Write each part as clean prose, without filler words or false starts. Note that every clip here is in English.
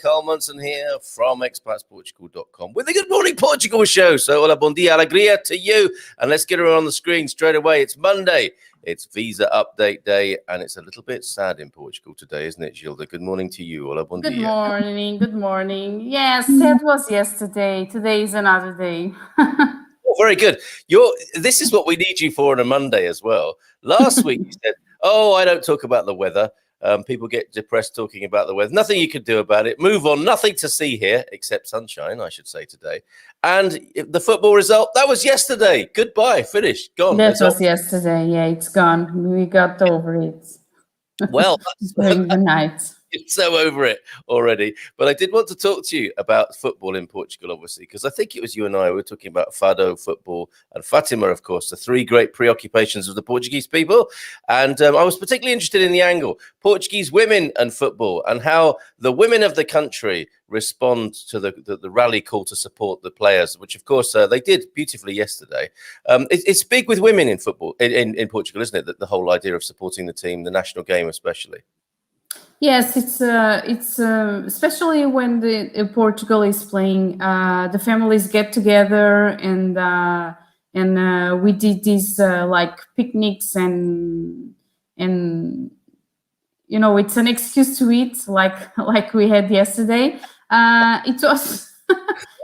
Carl Munson here from expatsportugal.com with the Good Morning Portugal show. So, hola, bon dia, alegria to you. And let's get her on the screen straight away. It's Monday. It's visa update day, and it's a little bit sad in Portugal today, isn't it, Gilda? Good morning to you. Hola, bon dia. Good morning. Good morning. Yes, that was yesterday. Today is another day. Oh, very good. This is what we need you for on a Monday as well. Last week you said, I don't talk about the weather. People get depressed talking about the weather. Nothing you could do about it. Move on. Nothing to see here except sunshine, I should say, today. And the football result, that was yesterday. Goodbye. Finished. Gone. That was yesterday. Yeah, it's gone. We got over it. Well, during the night. It's so over it already. But I did want to talk to you about football in Portugal, obviously, because I think it was you and I were talking about Fado, football, and Fatima, of course, the three great preoccupations of the Portuguese people. And I was particularly interested in the angle, Portuguese women and football, and how the women of the country respond to the rally call to support the players, which, of course, they did beautifully yesterday. It's big with women in football, in Portugal, isn't it, the whole idea of supporting the team, the national game especially? Yes, it's especially when Portugal is playing. The families get together and we did these like picnics and you know, it's an excuse to eat like we had yesterday. It was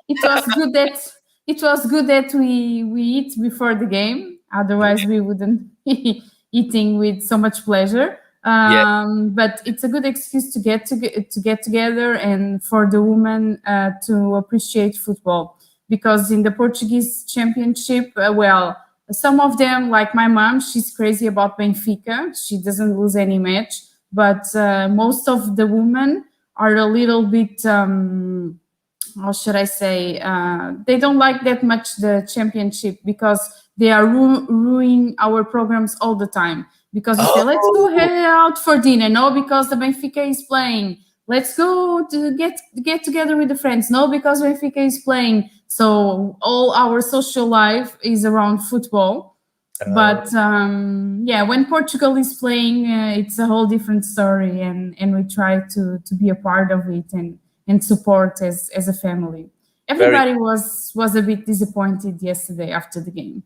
it was good that we eat before the game. Otherwise, we wouldn't be eating with so much pleasure. But it's a good excuse to get together and for the women to appreciate football, because in the Portuguese championship, some of them, like my mom, she's crazy about Benfica. She doesn't lose any match, but most of the women are a little bit how should I say, they don't like that much the championship because they are ruining our programs all the time. Because we say, let's go out for dinner. No, because the Benfica is playing. Let's go to get together with the friends. No, because Benfica is playing. So all our social life is around football. But when Portugal is playing, it's a whole different story. And we try to be a part of it and support as a family. Everybody was a bit disappointed yesterday after the game.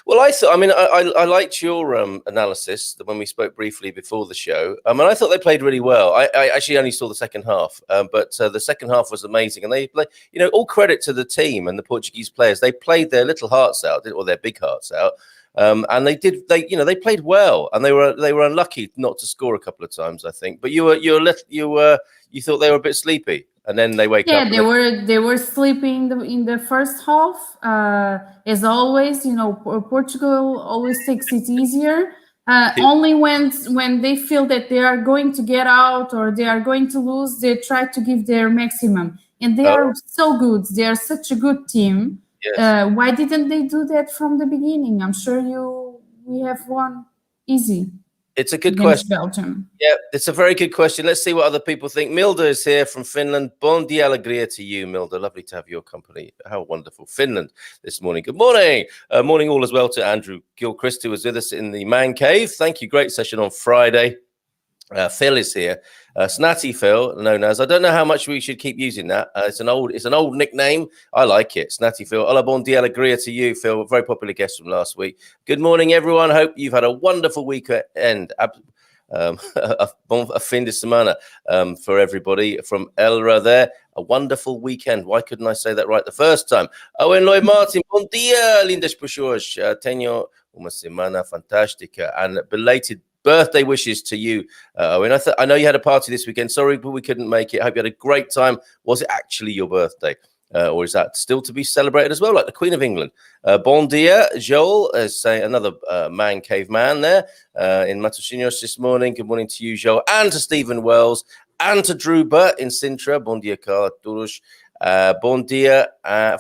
Well, I liked your analysis when we spoke briefly before the show. And I thought they played really well. I actually only saw the second half, but the second half was amazing. And they played, all credit to the team and the Portuguese players. They played their little hearts out, or their big hearts out. And they played well, and they were unlucky not to score a couple of times, I think. But you thought they were a bit sleepy. And then they wake up. Yeah, they were sleeping in the first half. As always, Portugal always takes it easier. Only when they feel that they are going to get out or they are going to lose, they try to give their maximum. And they are so good. They are such a good team. Yes. Why didn't they do that from the beginning? I'm sure we have won easy. It's a good question. Belgium. Yeah, it's a very good question. Let's see what other people think. Milda is here from Finland. Bon dia alegria to you, Milda. Lovely to have your company. How wonderful. Finland this morning. Good morning. Morning all as well to Andrew Gilchrist, who was with us in the man cave. Thank you. Great session on Friday. Phil is here. Snatty Phil, known as. I don't know how much we should keep using that. It's an old nickname. I like it. Snatty Phil. Hola, bon dia alegria to you, Phil. A very popular guest from last week. Good morning, everyone. Hope you've had a wonderful weekend. A fin de semana for everybody from Elra there. A wonderful weekend. Why couldn't I say that right the first time? Owen Lloyd Martin, bon dia, lindas pessoas. Tenho uma semana fantástica. And belated birthday wishes to you, Owen. I know you had a party this weekend. Sorry, but we couldn't make it. Hope you had a great time. Was it actually your birthday? Or is that still to be celebrated as well, like the Queen of England? Bon dia, Joel, is saying another man cave man there in Matosinhos this morning. Good morning to you, Joel, and to Stephen Wells, and to Drew Burt in Sintra. Bon dia, Carla Todos. Bon dia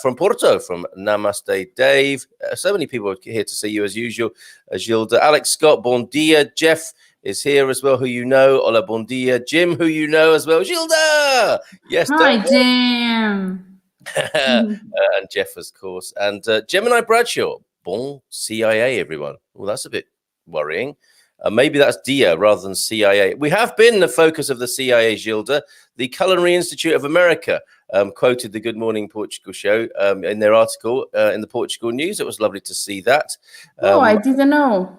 from Porto, from Namaste Dave. So many people here to see you as usual. Gilda, Alex Scott, bon dia. Jeff is here as well, who you know. Hola, bon dia. Jim, who you know as well. Gilda! Yes. Hi, Jim. And Jeff, of course. And Gemini Bradshaw. Bon CIA, everyone. Well, that's a bit worrying. Maybe that's DIA rather than CIA. We have been the focus of the CIA, Gilda. The Culinary Institute of America quoted the Good Morning Portugal show in their article in the Portugal News. It was lovely to see that. I didn't know.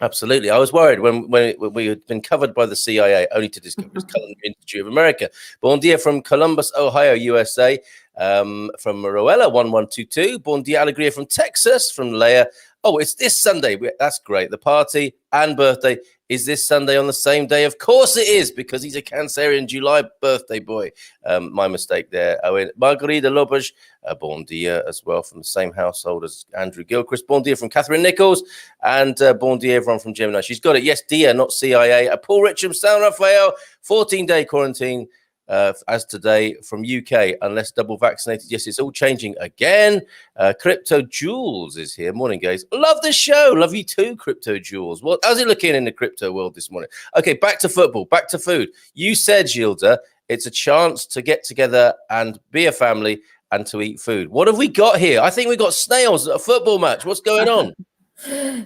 Absolutely. I was worried when we had been covered by the CIA, only to discover it's Culinary Institute of America. Bon dia from Columbus, Ohio, USA. From Roella 1122. Bon dia alegria from Texas, from Leia. Oh, it's this Sunday. That's great. The party and birthday is this Sunday on the same day. Of course it is, because he's a Cancerian July birthday boy. My mistake there. Owen Margarita Lopez, bon dia as well, from the same household as Andrew Gilchrist. Bon dia from Catherine Nichols, and bon dia everyone from Gemini. She's got it. Yes, dia, not CIA. Paul Richam, San Rafael, 14-day quarantine. As today from UK, unless double vaccinated. Yes, it's all changing again. Crypto Jules is here. Morning, guys. Love the show. Love you too, Crypto Jules. How's it looking in the crypto world this morning? Okay, back to football, back to food. You said, Gilda, it's a chance to get together and be a family and to eat food. What have we got here? I think we got snails at a football match. What's going on?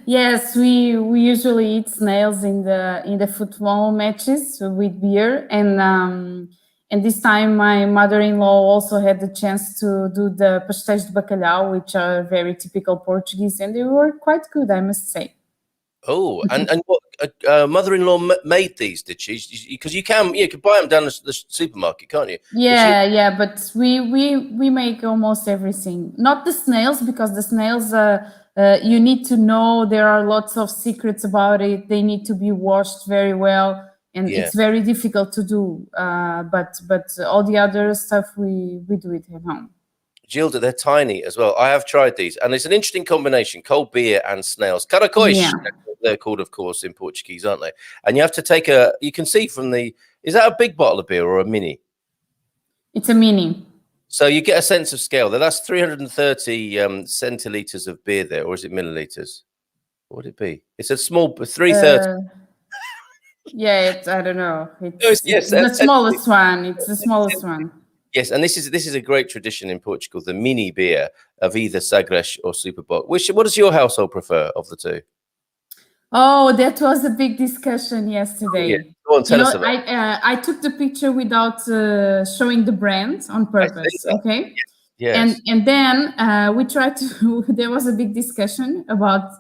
Yes, we usually eat snails in the football matches with beer, and this time my mother-in-law also had the chance to do the pastéis de bacalhau, which are very typical Portuguese, and they were quite good, I must say. Oh, and what mother-in-law made these, did she? Because you can buy them down the supermarket, can't you? Yeah, but we make almost everything. Not the snails, because the snails you need to know there are lots of secrets about it. They need to be washed very well, and it's very difficult to do. But all the other stuff we do it at home. Gilda, they're tiny as well. I have tried these, and it's an interesting combination: cold beer and snails. Caracóis, they're called, of course, in Portuguese, aren't they? And you have to take you can see from is that a big bottle of beer or a mini? It's a mini. So you get a sense of scale. That's 330 centiliters of beer there, or is it milliliters? What would it be? It's a small 330. Yeah, I don't know. It's the smallest one. It's the smallest one. Yes, and this is a great tradition in Portugal, the mini beer of either Sagres or Superboc. What does your household prefer of the two? Oh, that was a big discussion yesterday. Yeah. Go on, tell us about it. I took the picture without showing the brand on purpose. Okay. Yes. And then we tried to. There was a big discussion about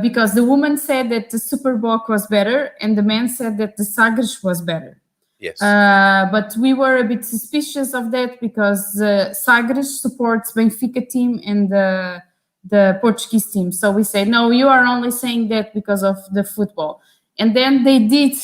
because the woman said that the Superboc was better, and the man said that the Sagres was better. Yes. But we were a bit suspicious of that because Sagres supports Benfica team and the Portuguese team. So we said, no, you are only saying that because of the football. And then they did,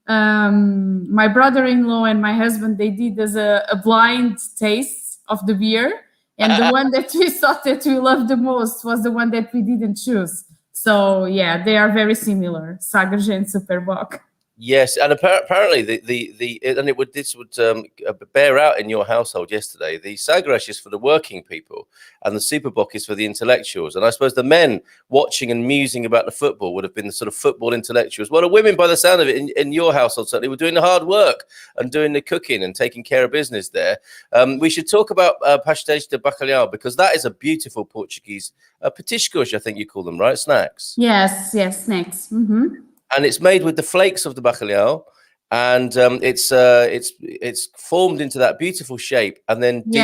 my brother-in-law and my husband, they did as a blind taste of the beer. And the one that we thought that we loved the most was the one that we didn't choose. So yeah, they are very similar, Sagres and Superboc. Yes, and apparently this would bear out in your household yesterday. The Sagres is for the working people, and the Superboc is for the intellectuals. And I suppose the men watching and musing about the football would have been the sort of football intellectuals. Well, the women, by the sound of it, in your household certainly, were doing the hard work and doing the cooking and taking care of business there. We should talk about pastéis de bacalhau, because that is a beautiful Portuguese petiscos, I think you call them, right? Snacks. Yes, snacks. Mm-hmm. And it's made with the flakes of the bacalhau, and it's formed into that beautiful shape, and then deep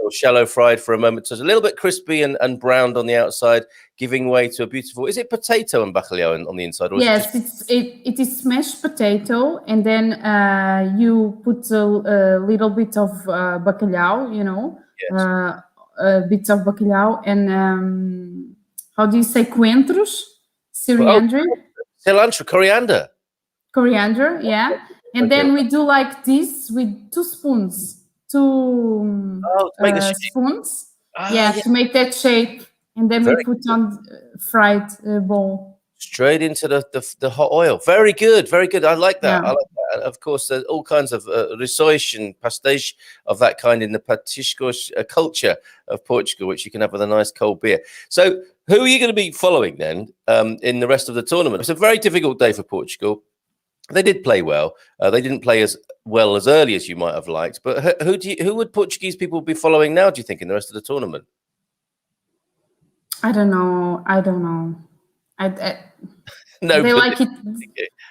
or shallow fried for a moment, so it's a little bit crispy and browned on the outside, giving way to a beautiful. Is it potato and bacalhau on the inside? Or yes, it is smashed potato, and then you put a little bit of bacalhau, bits of bacalhau, and how do you say coentros, coriander? Cilantro, coriander, yeah. And then we do like this with 2 spoons, spoons, to make that shape, and then we put on fried bowl. Straight into the hot oil. Very good, very good. I like that. Yeah. I like that. Of course, there's all kinds of rissóis and pastéis of that kind in the petiscos culture of Portugal, which you can have with a nice cold beer. So, who are you going to be following then in the rest of the tournament? It's a very difficult day for Portugal. They did play well. They didn't play as well as early as you might have liked. But who would Portuguese people be following now, do you think, in the rest of the tournament? I don't know. No, They like it.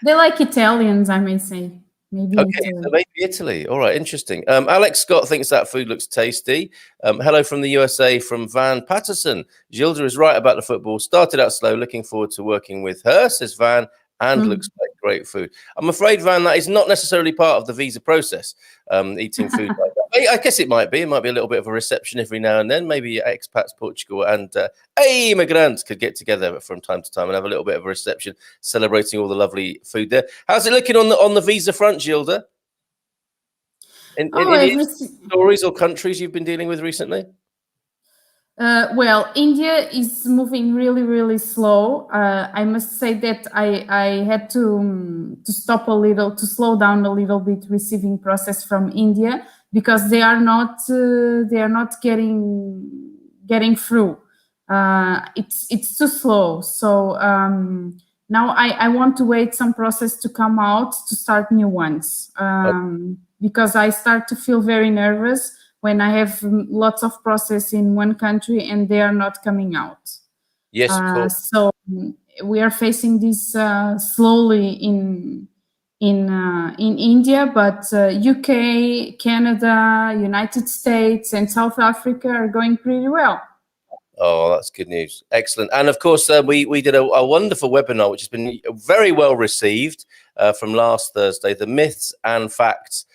They like Italians, I may say. Maybe okay, Italy. so maybe Italy. All right, interesting. Alex Scott thinks that food looks tasty. Hello from the USA from Van Patterson. Gilda is right about the football. Started out slow. Looking forward to working with her, says Van, and looks like great food. I'm afraid, Van, that is not necessarily part of the visa process, eating food like that. I guess it might be. It might be a little bit of a reception every now and then. Maybe Expats Portugal and immigrants could get together from time to time and have a little bit of a reception celebrating all the lovely food there. How's it looking on the visa front, Gilda? Any stories or countries you've been dealing with recently? Well, India is moving really, really slow. I must say that I had to stop a little, to slow down a little bit receiving process from India because they are not getting through. It's too slow. So now I want to wait some process to come out to start new ones because I start to feel very nervous when I have lots of process in one country and they are not coming out. Yes, of course. So we are facing this slowly in India, but UK, Canada, United States, and South Africa are going pretty well. Oh, that's good news. Excellent. And of course, we did a wonderful webinar, which has been very well received from last Thursday, the myths and facts.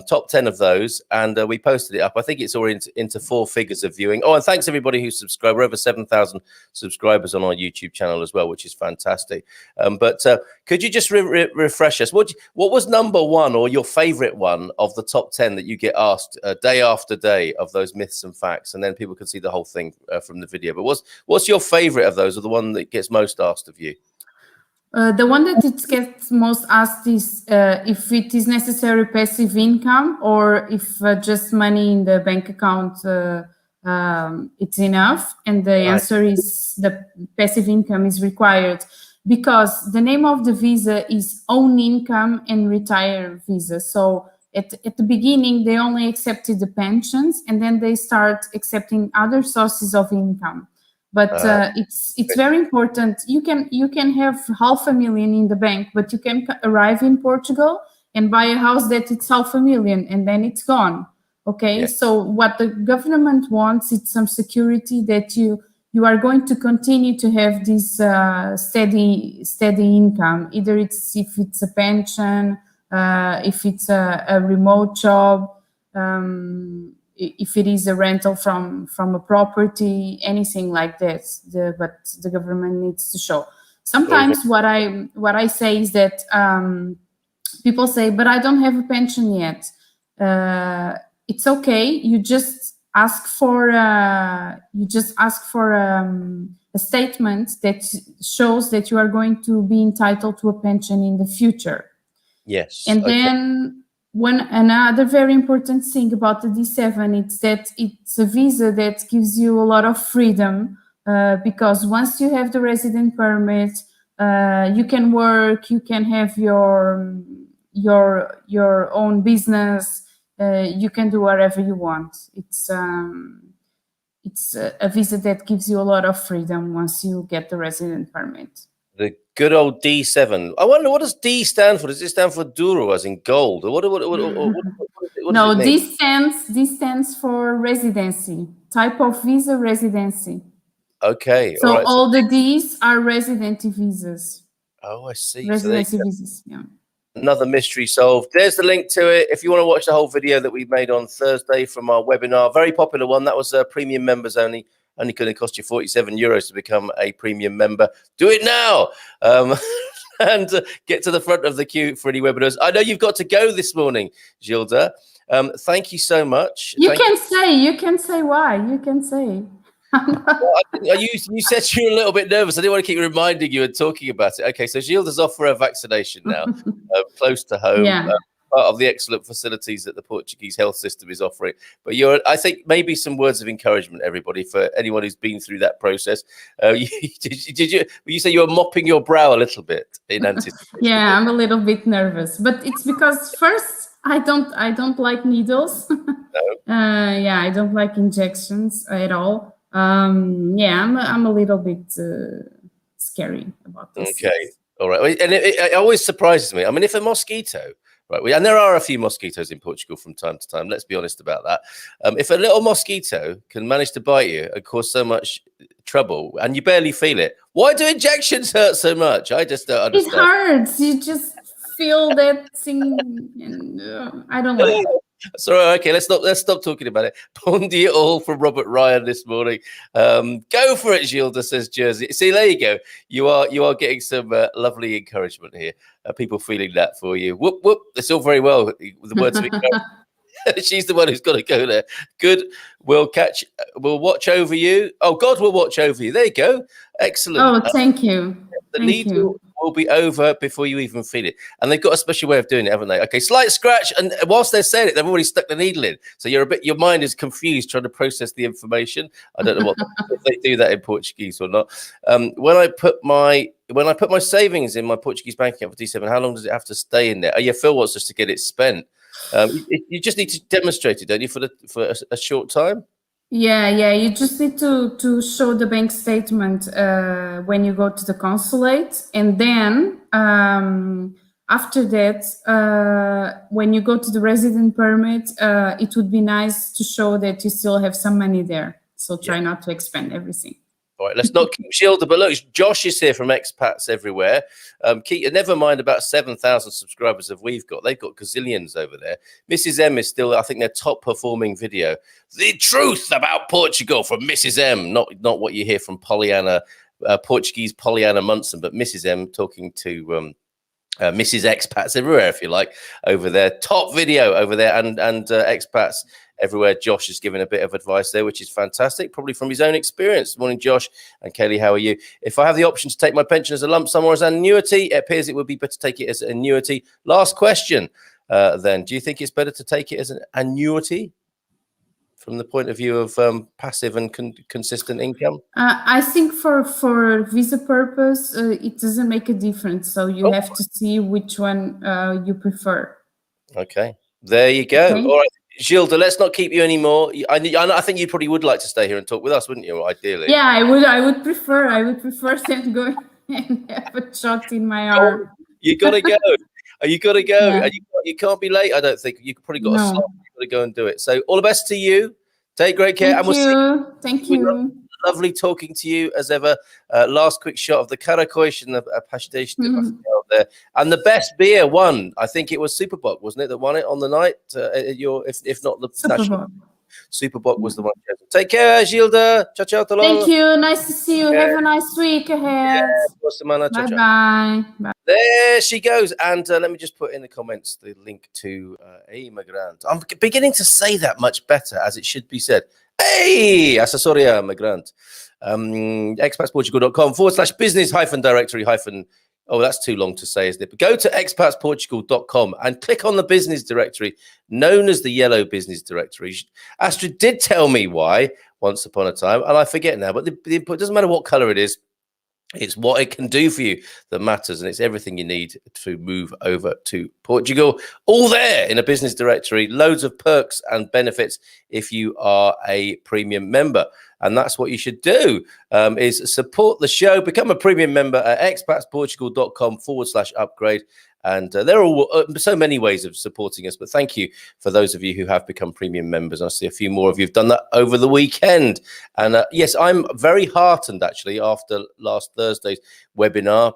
Top 10 of those, and we posted it up. I think it's already into 4 figures of viewing. Oh, and thanks everybody who subscribed. We're over 7,000 subscribers on our YouTube channel as well, which is fantastic. But could you just refresh us? What was number 1 or your favorite one of the top 10 that you get asked day after day of those myths and facts? And then people can see the whole thing from the video. But what's your favorite of those, or the one that gets most asked of you? The one that it gets most asked is if it is necessary passive income or if just money in the bank account it's enough. And the answer is the passive income is required because the name of the visa is own income and retire visa. So at the beginning, they only accepted the pensions and then they start accepting other sources of income. But it's very important. You can have 500,000 in the bank, but you can arrive in Portugal and buy a house that it's 500,000 and then it's gone. Okay, yes. So what the government wants is some security that you are going to continue to have this steady income. Either if it's a pension, if it's a remote job. If it is a rental from a property, anything like that, but the government needs to show. Sometimes what I say is that people say, but I don't have a pension yet. It's okay. You just ask for a statement that shows that you are going to be entitled to a pension in the future. Yes. And then another very important thing about the D7 is that it's a visa that gives you a lot of freedom because once you have the resident permit, you can work, you can have your own business, you can do whatever you want. It's a visa that gives you a lot of freedom once you get the resident permit. The good old D7. I wonder, what does D stand for? Does it stand for duro, as in gold? Or what no, D stands for residency, type of visa, residency. Okay. So all the Ds are residency visas. Oh, I see. Residency visas, yeah. Another mystery solved. There's the link to it. If you want to watch the whole video that we made on Thursday from our webinar, very popular one. That was premium members only. Only going to cost you €47 to become a premium member. Do it now. And get to the front of the queue for any webinars. I know you've got to go this morning, Gilda. Thank you so much. You can say why. You can say. You said you were a little bit nervous. I didn't want to keep reminding you and talking about it. Okay, so Gilda's off for her vaccination now, close to home. Yeah. Part of the excellent facilities that the Portuguese health system is offering. But I think maybe some words of encouragement, everybody, for anyone who's been through that process. You say you were mopping your brow a little bit in anticipation? Yeah, I'm a little bit nervous, but it's because first I don't like needles. No. I don't like injections at all. I'm a little bit scary about this. Okay. All right. And it always surprises me. I mean, if a mosquito, right, and there are a few mosquitoes in Portugal from time to time, let's be honest about that. If a little mosquito can manage to bite you and cause so much trouble and you barely feel it, why do injections hurt so much? I just don't understand. It hurts. You just feel that thing, and I don't like it. Sorry, okay, let's stop talking about it. Bon dia all from Robert Ryan this morning. Go for it, Gilda, says Jersey. See, there you go. You are getting some lovely encouragement here. People feeling that for you. Whoop whoop. It's all very well. The words of she's the one who's got to go there. Good. We'll watch over you. Oh, God will watch over you. There you go. Excellent. Oh, thank you. The needle will be over before you even feel it. And they've got a special way of doing it, haven't they? Okay, slight scratch. And whilst they're saying it, they've already stuck the needle in. So your mind is confused trying to process the information. I don't know if they do that in Portuguese or not. When I put my savings in my Portuguese bank account for D7, how long does it have to stay in there? Oh, yeah, Phil wants us to get it spent. You just need to demonstrate it, don't you, for a short time? Yeah. You just need to show the bank statement when you go to the consulate, and then after that, when you go to the resident permit, it would be nice to show that you still have some money there. So try not to expend everything. All right, let's not keep Gilda, but look, Josh is here from Expats Everywhere. Never mind about 7,000 subscribers that we've got. They've got gazillions over there. Mrs. M is still, I think, their top performing video. The truth about Portugal from Mrs. M, not what you hear from Pollyanna, Portuguese Pollyanna Munson, but Mrs. M talking to Mrs. Expats Everywhere, if you like, over there. Top video over there, and Expats Everywhere. Josh has given a bit of advice there, which is fantastic, probably from his own experience. Morning, Josh. And Kelly, how are you? If I have the option to take my pension as a lump sum or as an annuity, it appears it would be better to take it as an annuity. Last question, then. Do you think it's better to take it as an annuity from the point of view of passive and consistent income? I think for visa purpose, it doesn't make a difference. So you have to see which one you prefer. Okay. There you go. Okay. All right. Gilda, let's not keep you anymore. I think you probably would like to stay here and talk with us, wouldn't you? Ideally. Yeah, I would prefer to go and have a shot in my arm. You gotta go. You gotta go. Yeah. And you can't be late. I don't think you probably got a slot. You gotta go and do it. So all the best to you. Take great care. Thank you. Lovely talking to you as ever. Last quick shot of the Karakoish and the Pastéis there. And the best beer won. I think it was Superboc, wasn't it, that won it on the night? If not the national. Superboc was the one. Take care, Gilda. Ciao, ciao. Thank you. Nice to see you. Have a nice week ahead. Bye. There she goes. And let me just put in the comments the link to Ei Migrant. I'm beginning to say that much better, as it should be said. Hey, Assessoria Migrant. expatsportugal.com/business-directory- oh, that's too long to say, isn't it? But go to expatsportugal.com and click on the business directory known as the yellow business directory. Astrid did tell me why once upon a time, and I forget now, but the input doesn't matter what color it is. It's what it can do for you that matters, and it's everything you need to move over to Portugal. All there in a business directory, loads of perks and benefits if you are a premium member. And that's what you should do, is support the show. Become a premium member at expatsportugal.com/upgrade. And there are so many ways of supporting us. But thank you for those of you who have become premium members. I see a few more of you have done that over the weekend. And yes, I'm very heartened, actually, after last Thursday's webinar.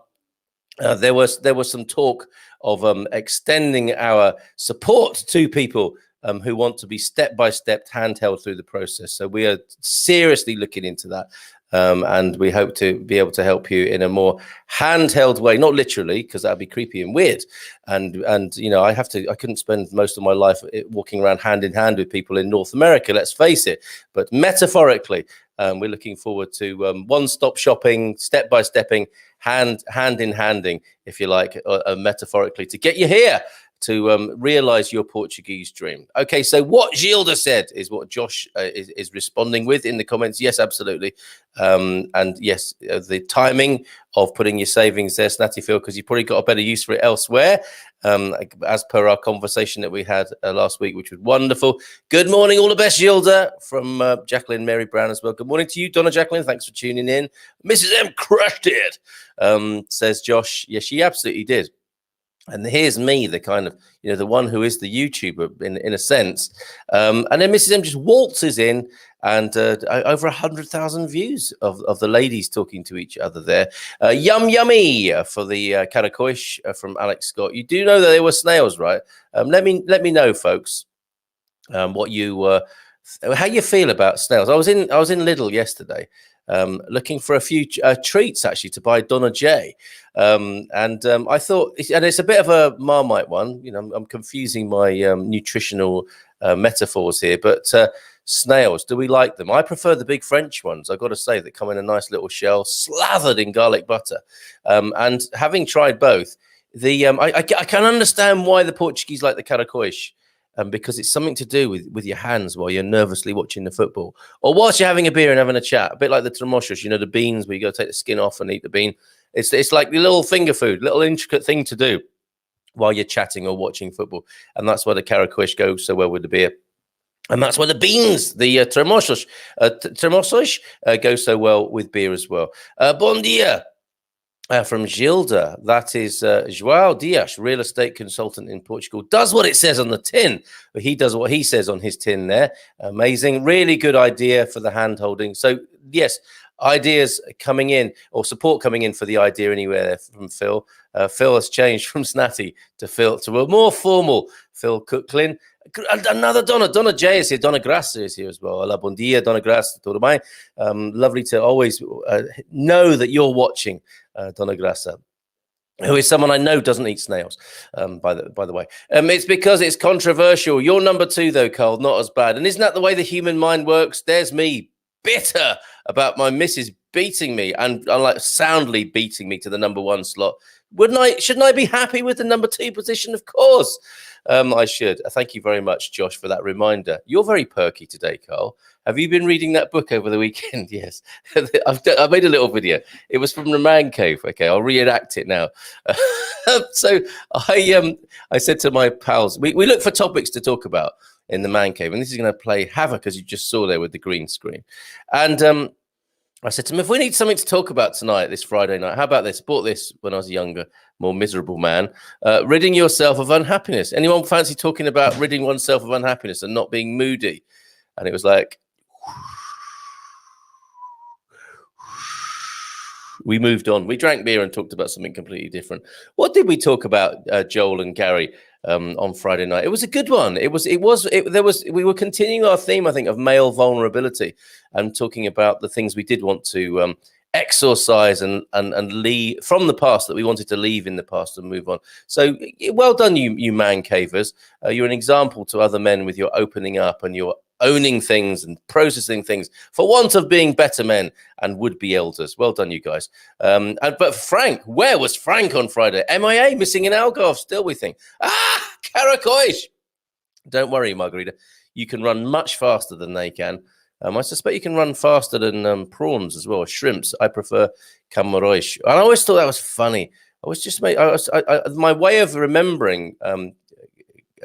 There was some talk of extending our support to people who want to be step-by-step handheld through the process. So we are seriously looking into that. And we hope to be able to help you in a more handheld way, not literally, because that'd be creepy and weird. And you know, I couldn't spend most of my life walking around hand in hand with people in North America, let's face it. But metaphorically, we're looking forward to one-stop shopping, step-by-stepping, hand in handing, if you like, metaphorically, to get you here. to realize your Portuguese dream. Okay, so what Gilda said is what Josh is responding with in the comments. Yes, absolutely. And yes, the timing of putting your savings there, Snatty Phil, because you probably got a better use for it elsewhere, as per our conversation that we had last week, which was wonderful. Good morning, all the best, Gilda, from Jacqueline Mary Brown as well. Good morning to you, Donna Jacqueline. Thanks for tuning in. Mrs. M crushed it, says Josh. Yes, she absolutely did. And here's me, the kind of, the one who is the YouTuber in a sense. And then Mrs. M just waltzes in, and over 100,000 views of the ladies talking to each other there. Yum yummy for the Karakoish from Alex Scott. You do know that they were snails, right? Let me know, folks, what you how you feel about snails. I was in Lidl yesterday, looking for a few treats actually to buy Donna J. I thought, and it's a bit of a Marmite one, I'm confusing my nutritional metaphors here, but snails, do we like them? I prefer the big French ones, I've got to say, that come in a nice little shell slathered in garlic butter. And having tried both, I can understand why the Portuguese like the Karakoish. Because it's something to do with your hands while you're nervously watching the football, or whilst you're having a beer and having a chat, a bit like the tremoshos, the beans where you got to take the skin off and eat the bean. It's like the little finger food, little intricate thing to do while you're chatting or watching football, and that's why the Karakoish goes so well with the beer, and that's why the beans, the tremosos, go so well with beer as well. Bon dia. From Gilda, that is João Dias, real estate consultant in Portugal, does what it says on the tin. He does what he says on his tin there. Amazing. Really good idea for the hand holding. So, yes, ideas coming in, or support coming in for the idea anywhere from Phil. Phil has changed from Snatty to Phil, to a more formal Phil Cooklin. Another Donna J is here. Donna Graça is here as well. Hola, bon dia, Donna Graça. Tudo bem? Lovely to always know that you're watching, Donna Graça, who is someone I know doesn't eat snails, by the way. It's because it's controversial. You're number 2, though, Carl. Not as bad. And isn't that the way the human mind works? There's me, bitter about my missus beating me, and like soundly beating me to the number 1 slot. Shouldn't I be happy with the number 2 position? Of course. I should. Thank you very much, Josh, for that reminder. You're very perky today, Carl. Have you been reading that book over the weekend? Yes. I made a little video. It was from the Man Cave. Okay, I'll reenact it now. So I said to my pals, we look for topics to talk about in the Man Cave, and this is going to play havoc, as you just saw there with the green screen. And I said to him, if we need something to talk about tonight, this Friday night, how about this? Bought this when I was a younger, more miserable man. Ridding yourself of unhappiness. Anyone fancy talking about ridding oneself of unhappiness and not being moody? And it was like, we moved on. We drank beer and talked about something completely different. What did we talk about, Joel and Gary, on Friday night? It was a good one. We were continuing our theme, I think, of male vulnerability, and talking about the things we did want to exorcise and leave from the past, that we wanted to leave in the past and move on. So well done, you man cavers. You're an example to other men with your opening up and your owning things and processing things for want of being better men and would-be elders. Well done, you guys. But Frank, where was Frank on Friday? MIA, missing in Algarve still, we think. Karakoish. Don't worry, Margarita. You can run much faster than they can. I suspect you can run faster than prawns as well, shrimps. I prefer Camarões. And I always thought that was funny. My way of remembering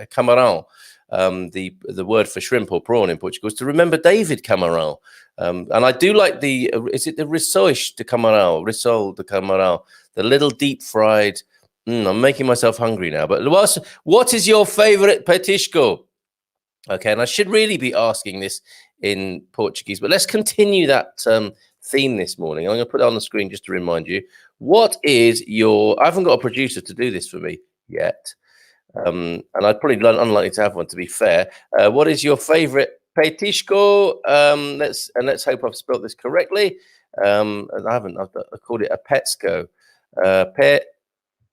camarão, the word for shrimp or prawn in Portugal, is to remember David Camarão. And I do like is it the rissois de camarão, rissol de camarão, the little deep fried. I'm making myself hungry now. But what is your favorite petisco? Okay, and I should really be asking this in Portuguese, but let's continue that theme this morning. I'm going to put it on the screen just to remind you. What is your... I haven't got a producer to do this for me yet, and I'd probably unlikely to have one, to be fair. What is your favorite petisco? Let's hope I've spelled this correctly. I haven't. I called it a petsco.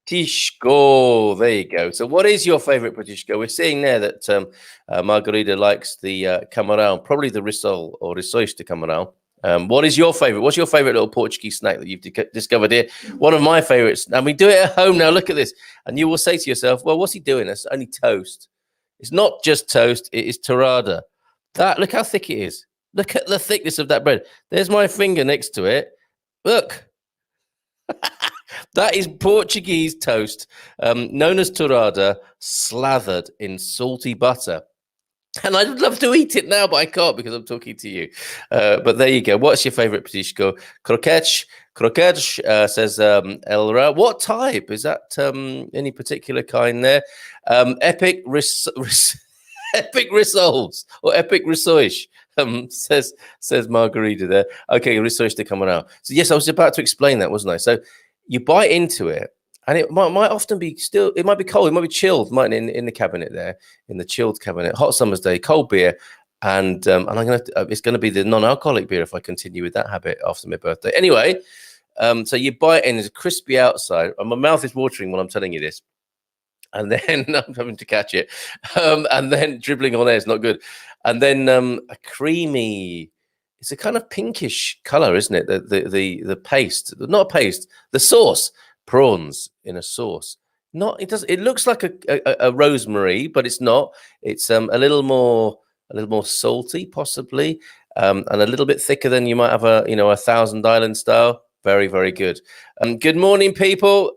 Petisco. There you go. So what is your favorite petisco? We're seeing there that Margarita likes the camarão, probably the rissol or rissois de camarão. What is your favorite? What's your favorite little Portuguese snack that you've discovered here? One of my favorites, and we do it at home now. Look at this. And you will say to yourself, well, what's he doing? It's only toast. It's not just toast. It is torrada. Look how thick it is. Look at the thickness of that bread. There's my finger next to it. Look. That is Portuguese toast, known as torrada, slathered in salty butter. And I'd love to eat it now, but I can't because I'm talking to you. But there you go. What's your favorite petisco? Croquetes, says Elra. What type? Is that any particular kind there? Epic epic rissoles or epic rissoles. Says Margarita there. Okay, rissoles to come on out. So yes, I was about to explain that, wasn't I? So you bite into it, and it might often be still. It might be cold. It might be chilled. Might in the cabinet there, in the chilled cabinet. Hot summer's day, cold beer, and I'm gonna. It's gonna be the non-alcoholic beer if I continue with that habit after my birthday. Anyway, so you bite in. It's crispy outside, and my mouth is watering when I'm telling you this. And then I'm having to catch it, and then dribbling on air is not good. And then a creamy. It's a kind of pinkish color, isn't it? The paste, not a paste, the sauce, prawns in a sauce. Not it does. It looks like a rosemary, but it's not. It's a little more salty, possibly, and a little bit thicker than you might have a Thousand Island style. Very, very good. Good morning, people.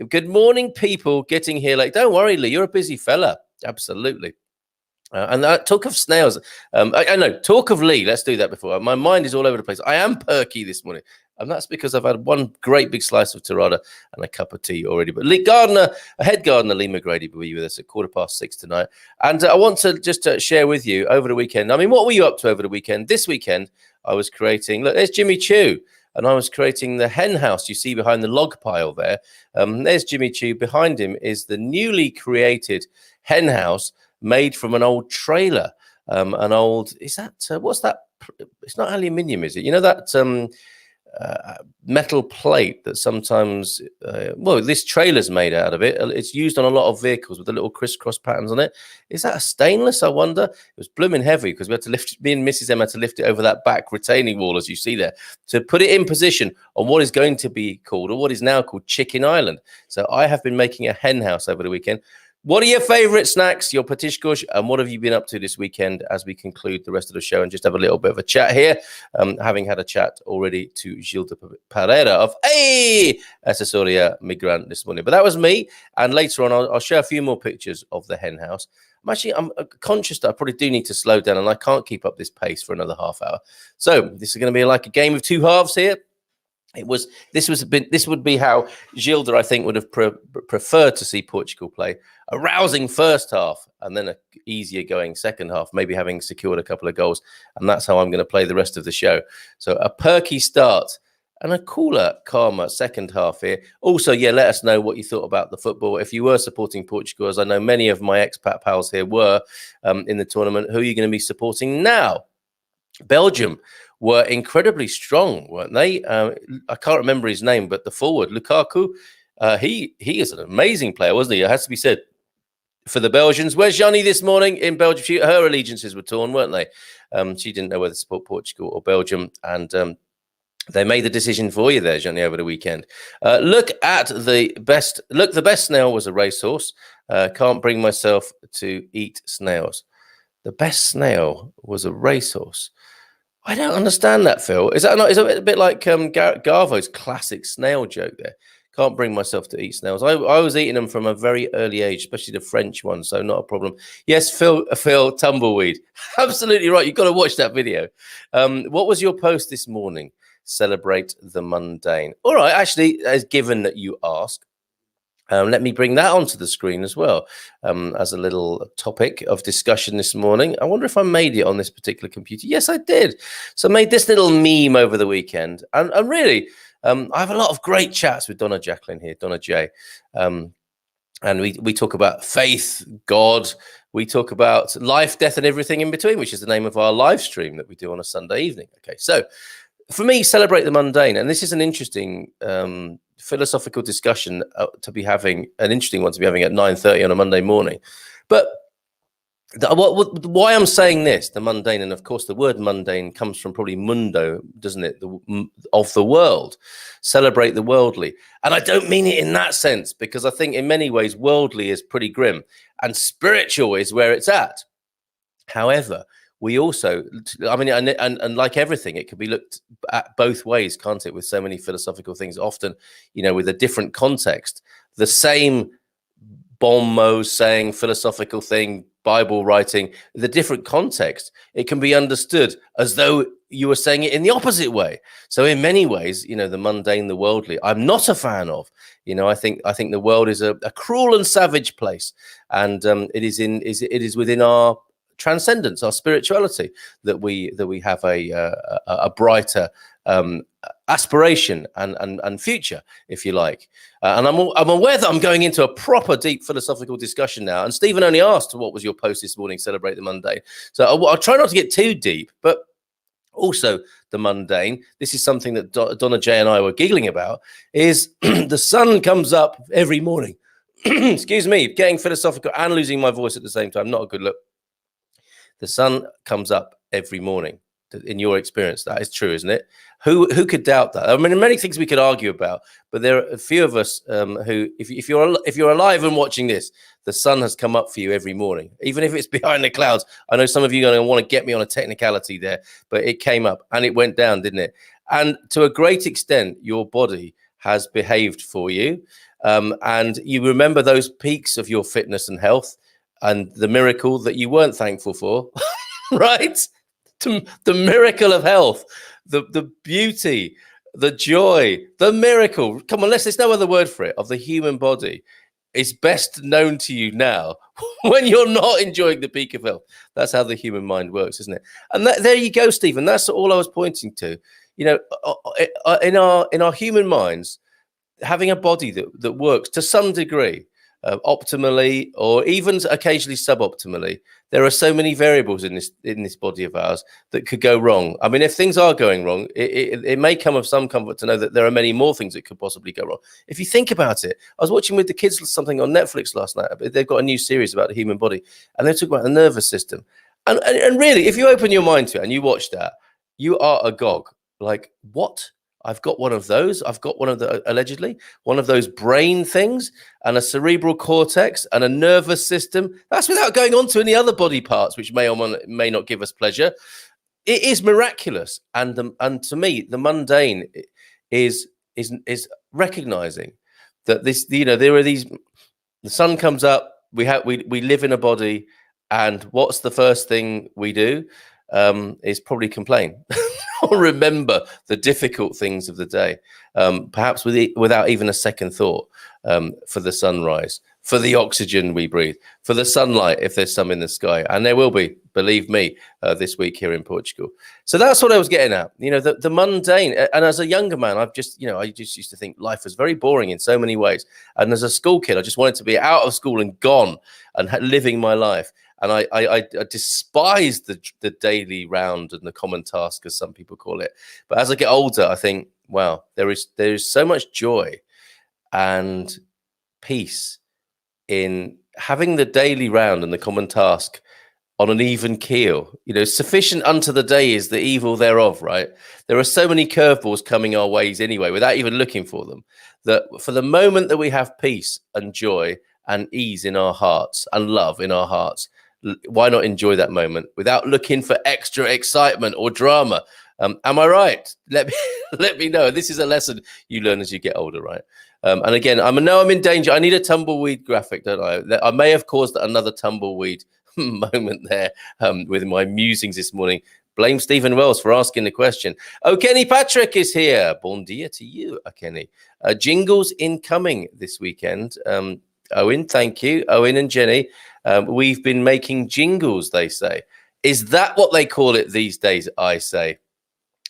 Good morning, people getting here late. Don't worry, Lee, you're a busy fella. Absolutely. And talk of snails. I know, talk of Lee. Let's do that before. My mind is all over the place. I am perky this morning. And that's because I've had one great big slice of torrada and a cup of tea already. But head gardener Lee McGrady will be with us at 6:15 tonight. And I want to just share with you over the weekend. I mean, what were you up to over the weekend? This weekend, I was creating, look, there's Jimmy Chew. And I was creating the hen house you see behind the log pile there. There's Jimmy Chew. Behind him is the newly created hen house made from an old trailer. What's that? It's not aluminium, is it? You know that metal plate that sometimes, this trailer's made out of it. It's used on a lot of vehicles with the little crisscross patterns on it. Is that a stainless, I wonder? It was blooming heavy because we had to lift, me and Mrs. M had to lift it over that back retaining wall, as you see there, to put it in position on what is going to be called, or what is now called, Chicken Island. So I have been making a hen house over the weekend. What are your favorite snacks, your petiscos, and what have you been up to this weekend as we conclude the rest of the show and just have a little bit of a chat here, having had a chat already to Gilda Pereira of Ei, Assessoria Migrant this morning. But that was me, and later on I'll share a few more pictures of the hen house. I'm conscious that I probably do need to slow down, and I can't keep up this pace for another half hour. So this is going to be like a game of two halves here. This would be how Gilda, I think, would have preferred to see Portugal play: a rousing first half and then an easier going second half, maybe having secured a couple of goals. And that's how I'm going to play the rest of the show. So a perky start and a cooler, calmer second half here. Also, let us know what you thought about the football. If you were supporting Portugal, as I know many of my expat pals here were in the tournament, who are you going to be supporting now? Belgium were incredibly strong, weren't they? I can't remember his name, but the forward, Lukaku, he is an amazing player, wasn't he? It has to be said for the Belgians. Where's Johnny this morning in Belgium? Her allegiances were torn, weren't they? She didn't know whether to support Portugal or Belgium, and they made the decision for you there, Johnny, over the weekend. Look at the best. Look, the best snail was a racehorse. Can't bring myself to eat snails. The best snail was a racehorse. I don't understand that, Phil. Is that a bit like Garvo's classic snail joke there? Can't bring myself to eat snails. I was eating them from a very early age, especially the French ones, so not a problem. Yes, Phil, tumbleweed. Absolutely right. You've got to watch that video. What was your post this morning? Celebrate the mundane. All right, actually, as given that you ask, let me bring that onto the screen as well as a little topic of discussion this morning. I wonder if I made it on this particular computer. Yes, I did. So I made this little meme over the weekend. And really, I have a lot of great chats with Donna Jacqueline here, Donna J. And we talk about faith, God. We talk about life, death, and everything in between, which is the name of our live stream that we do on a Sunday evening. Okay, so for me, celebrate the mundane. And this is an interesting philosophical discussion to be having, an interesting one to be having at 9:30 on a Monday morning. But Why I'm saying this, the mundane, and of course the word mundane comes from probably mundo, doesn't it? Of the world, celebrate the worldly. And I don't mean it in that sense, because I think in many ways worldly is pretty grim and spiritual is where it's at. However, we also, I mean, and like everything, it can be looked at both ways, can't it? With so many philosophical things, often, with a different context, the same bon mot saying, philosophical thing, Bible writing, the different context, it can be understood as though you were saying it in the opposite way. So in many ways, the mundane, the worldly, I'm not a fan of. I think the world is a cruel and savage place, and it is within our transcendence, our spirituality, that we have a brighter aspiration and future, if you like. And I'm aware that I'm going into a proper deep philosophical discussion now. And Stephen only asked, what was your post this morning? Celebrate the mundane. So I'll try not to get too deep, but also the mundane. This is something that Donna J and I were giggling about, is the sun comes up every morning. Excuse me, getting philosophical and losing my voice at the same time. Not a good look. The sun comes up every morning. In your experience, that is true, isn't it? Who could doubt that? I mean, many things we could argue about, but there are a few of us who, if you're alive and watching this, the sun has come up for you every morning, even if it's behind the clouds. I know some of you are going to want to get me on a technicality there, but it came up and it went down, didn't it? And to a great extent, your body has behaved for you, and you remember those peaks of your fitness and health, and the miracle that you weren't thankful for, right? The miracle of health, the beauty, the joy, the miracle. Come on, unless there's no other word for it, of the human body is best known to you now when you're not enjoying the peak of health. That's how the human mind works, isn't it? And there you go, Stephen. That's all I was pointing to. In our human minds, having a body that works to some degree, optimally, or even occasionally suboptimally, there are so many variables in this body of ours that could go wrong. I mean, if things are going wrong, it may come of some comfort to know that there are many more things that could possibly go wrong. If you think about it, I was watching with the kids something on Netflix last night. They've got a new series about the human body, and they talk about the nervous system. And really, if you open your mind to it and you watch that, you are agog. Like, what? I've got one of those. I've got one of allegedly one of those brain things, and a cerebral cortex and a nervous system. That's without going on to any other body parts, which may or may not give us pleasure. It is miraculous. And to me, the mundane is recognizing that this, there are these, the sun comes up, we live in a body, and what's the first thing we do? Is probably complain. Or remember the difficult things of the day, perhaps without even a second thought, for the sunrise, for the oxygen we breathe, for the sunlight, if there's some in the sky. And there will be, believe me, this week here in Portugal. So that's what I was getting at, the mundane. And as a younger man, I just used to think life was very boring in so many ways. And as a school kid, I just wanted to be out of school and gone and living my life. And I despise the daily round and the common task, as some people call it. But as I get older, I think, wow, there is so much joy and peace in having the daily round and the common task on an even keel. Sufficient unto the day is the evil thereof, right? There are so many curveballs coming our ways anyway, without even looking for them, that for the moment that we have peace and joy and ease in our hearts and love in our hearts, why not enjoy that moment without looking for extra excitement or drama? Am I right? Let me know. This is a lesson you learn as you get older, right? And again, I'm in danger. I need a tumbleweed graphic, don't I? I may have caused another tumbleweed moment there with my musings this morning. Blame Stephen Wells for asking the question. Kenny Patrick is here. Bon dia to you, Kenny. Jingles incoming this weekend. Owen, thank you. Owen and Jenny. We've been making jingles, they say. Is that what they call it these days? I say.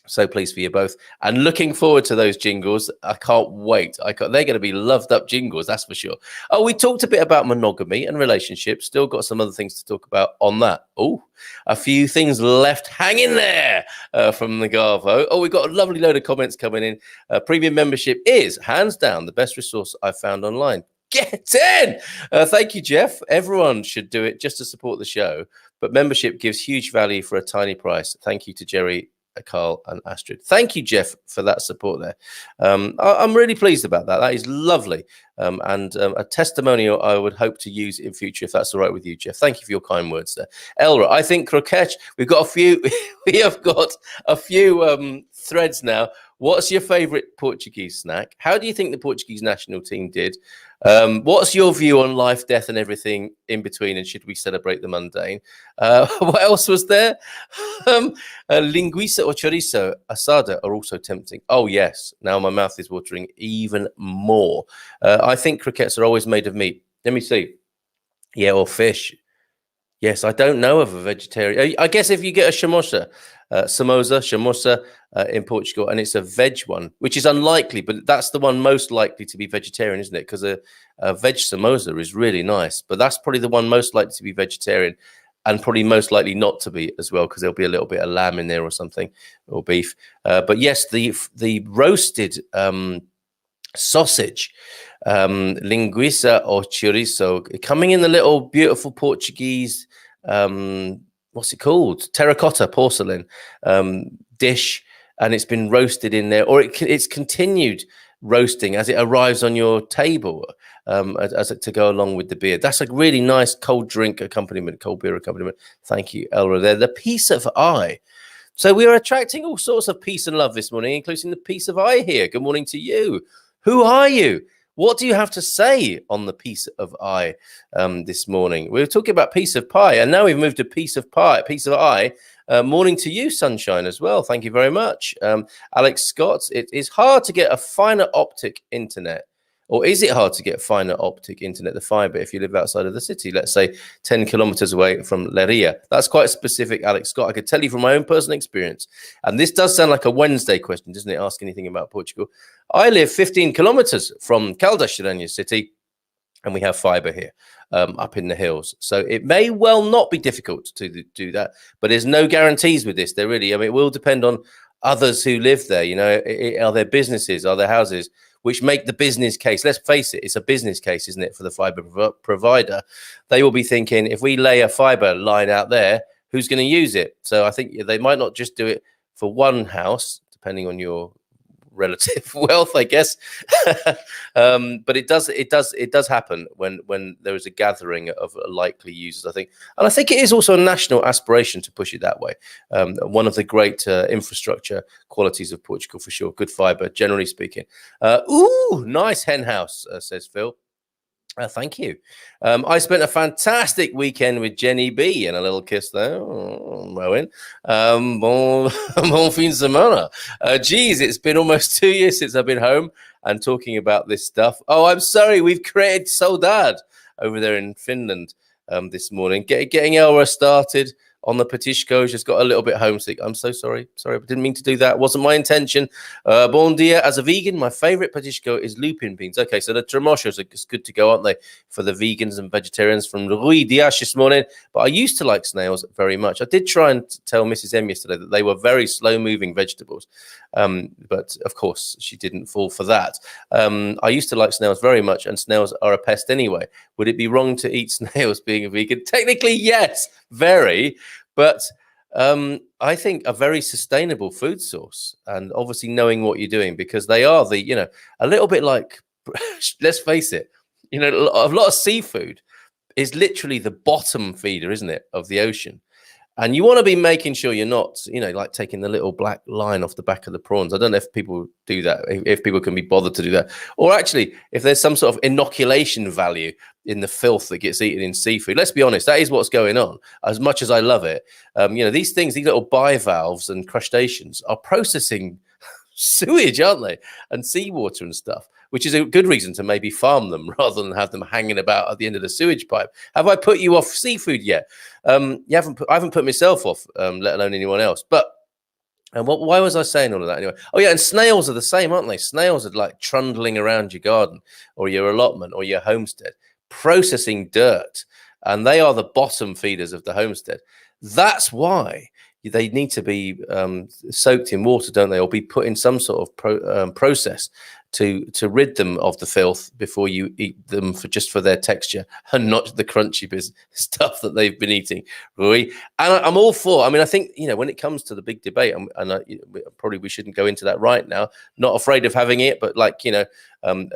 So pleased for you both, and looking forward to those jingles. I can't wait. They're going to be loved up jingles, that's for sure. Oh, we talked a bit about monogamy and relationships. Still got some other things to talk about on that. Oh, a few things left hanging there from the Garvo. Oh, we've got a lovely load of comments coming in. Premium membership is hands down the best resource I've found online. Get in. Thank you, Jeff. Everyone should do it just to support the show, but membership gives huge value for a tiny price. Thank you to Jerry, Carl, and Astrid. Thank you, Jeff, for that support there. I'm really pleased about that. That is lovely, and a testimonial I would hope to use in future, if that's all right with you, Jeff. Thank you for your kind words there. Elra, I think croquette. We've got a few. We have got a few threads now. What's your favorite Portuguese snack? How do you think the Portuguese national team did? What's your view on life, death, and everything in between? And should we celebrate the mundane? What else was there? Linguiça or chorizo asada are also tempting. Oh, yes. Now my mouth is watering even more. I think croquettes are always made of meat. Let me see. Yeah, or fish. Yes, I don't know of a vegetarian. I guess if you get a samosa in Portugal, and it's a veg one, which is unlikely, but that's the one most likely to be vegetarian, isn't it? Because a veg samosa is really nice, but that's probably the one most likely to be vegetarian, and probably most likely not to be as well, because there'll be a little bit of lamb in there or something, or beef. But yes, the roasted sausage, linguiça or chorizo, coming in the little beautiful Portuguese, what's it called? Terracotta porcelain dish, and it's been roasted in there, or it's continued roasting as it arrives on your table to go along with the beer. That's a really nice cold drink accompaniment, cold beer accompaniment. Thank you, Elra. There, the piece of eye. So we are attracting all sorts of peace and love this morning, including the piece of eye here. Good morning to you. Who are you? What do you have to say on the piece of eye this morning? We were talking about piece of pie, and now we've moved to piece of pie, piece of eye. Morning to you, Sunshine, as well. Thank you very much. Alex Scott, it is hard to get a finer optic internet. Or is it hard to get finer optic internet, the fiber, if you live outside of the city, let's say 10 kilometers away from Leiria? That's quite specific, Alex Scott. I could tell you from my own personal experience. And this does sound like a Wednesday question, doesn't it? Ask anything about Portugal. I live 15 kilometers from Caldas city, and we have fiber here up in the hills. So it may well not be difficult to do that, but there's no guarantees with this. There really, I mean, it will depend on others who live there. You know, are there businesses, are there houses, which make the business case. Let's face it, it's a business case, isn't it, for the fiber provider? They will be thinking, if we lay a fiber line out there, who's going to use it? So I think they might not just do it for one house, depending on your relative wealth, I guess. But it does happen when there is a gathering of likely users, I think. And I think it is also a national aspiration to push it that way. One of the great infrastructure qualities of Portugal, for sure. Good fiber, generally speaking. Ooh, nice hen house, says Phil. Thank you. I spent a fantastic weekend with Jenny B, and a little kiss there. Oh, Rowan. Bon fin de semana. Geez, it's been almost 2 years since I've been home and talking about this stuff. Oh, I'm sorry. We've created saudade over there in Finland this morning. Getting Elra started on the Patishko, just got a little bit homesick. I'm so sorry. Sorry, I didn't mean to do that. Wasn't my intention. Bon dia. As a vegan, my favorite Patishko is lupin beans. Okay, so the tremoshos are good to go, aren't they, for the vegans and vegetarians from Rui Dias this morning? But I used to like snails very much. I did try and tell Mrs. M yesterday that they were very slow-moving vegetables. But, of course, she didn't fall for that. I used to like snails very much, and snails are a pest anyway. Would it be wrong to eat snails being a vegan? Technically, yes, very. But I think a very sustainable food source, and obviously knowing what you're doing, because they are a little bit like, let's face it, a lot of seafood is literally the bottom feeder, isn't it, of the ocean. And you want to be making sure you're not, like taking the little black line off the back of the prawns. I don't know if people do that, if people can be bothered to do that. Or actually, if there's some sort of inoculation value in the filth that gets eaten in seafood. Let's be honest, that is what's going on. As much as I love it, these things, these little bivalves and crustaceans are processing sewage, aren't they? And seawater and stuff, which is a good reason to maybe farm them rather than have them hanging about at the end of the sewage pipe. Have I put you off seafood yet? I haven't put myself off, let alone anyone else. But why was I saying all of that anyway? Oh, yeah, and snails are the same, aren't they? Snails are like trundling around your garden or your allotment or your homestead, processing dirt. And they are the bottom feeders of the homestead. That's why they need to be soaked in water, don't they? Or be put in some sort of process to rid them of the filth before you eat them for their texture and not the crunchy stuff that they've been eating, Rui. And I'm all for. I mean, I think when it comes to the big debate, probably we shouldn't go into that right now. Not afraid of having it, but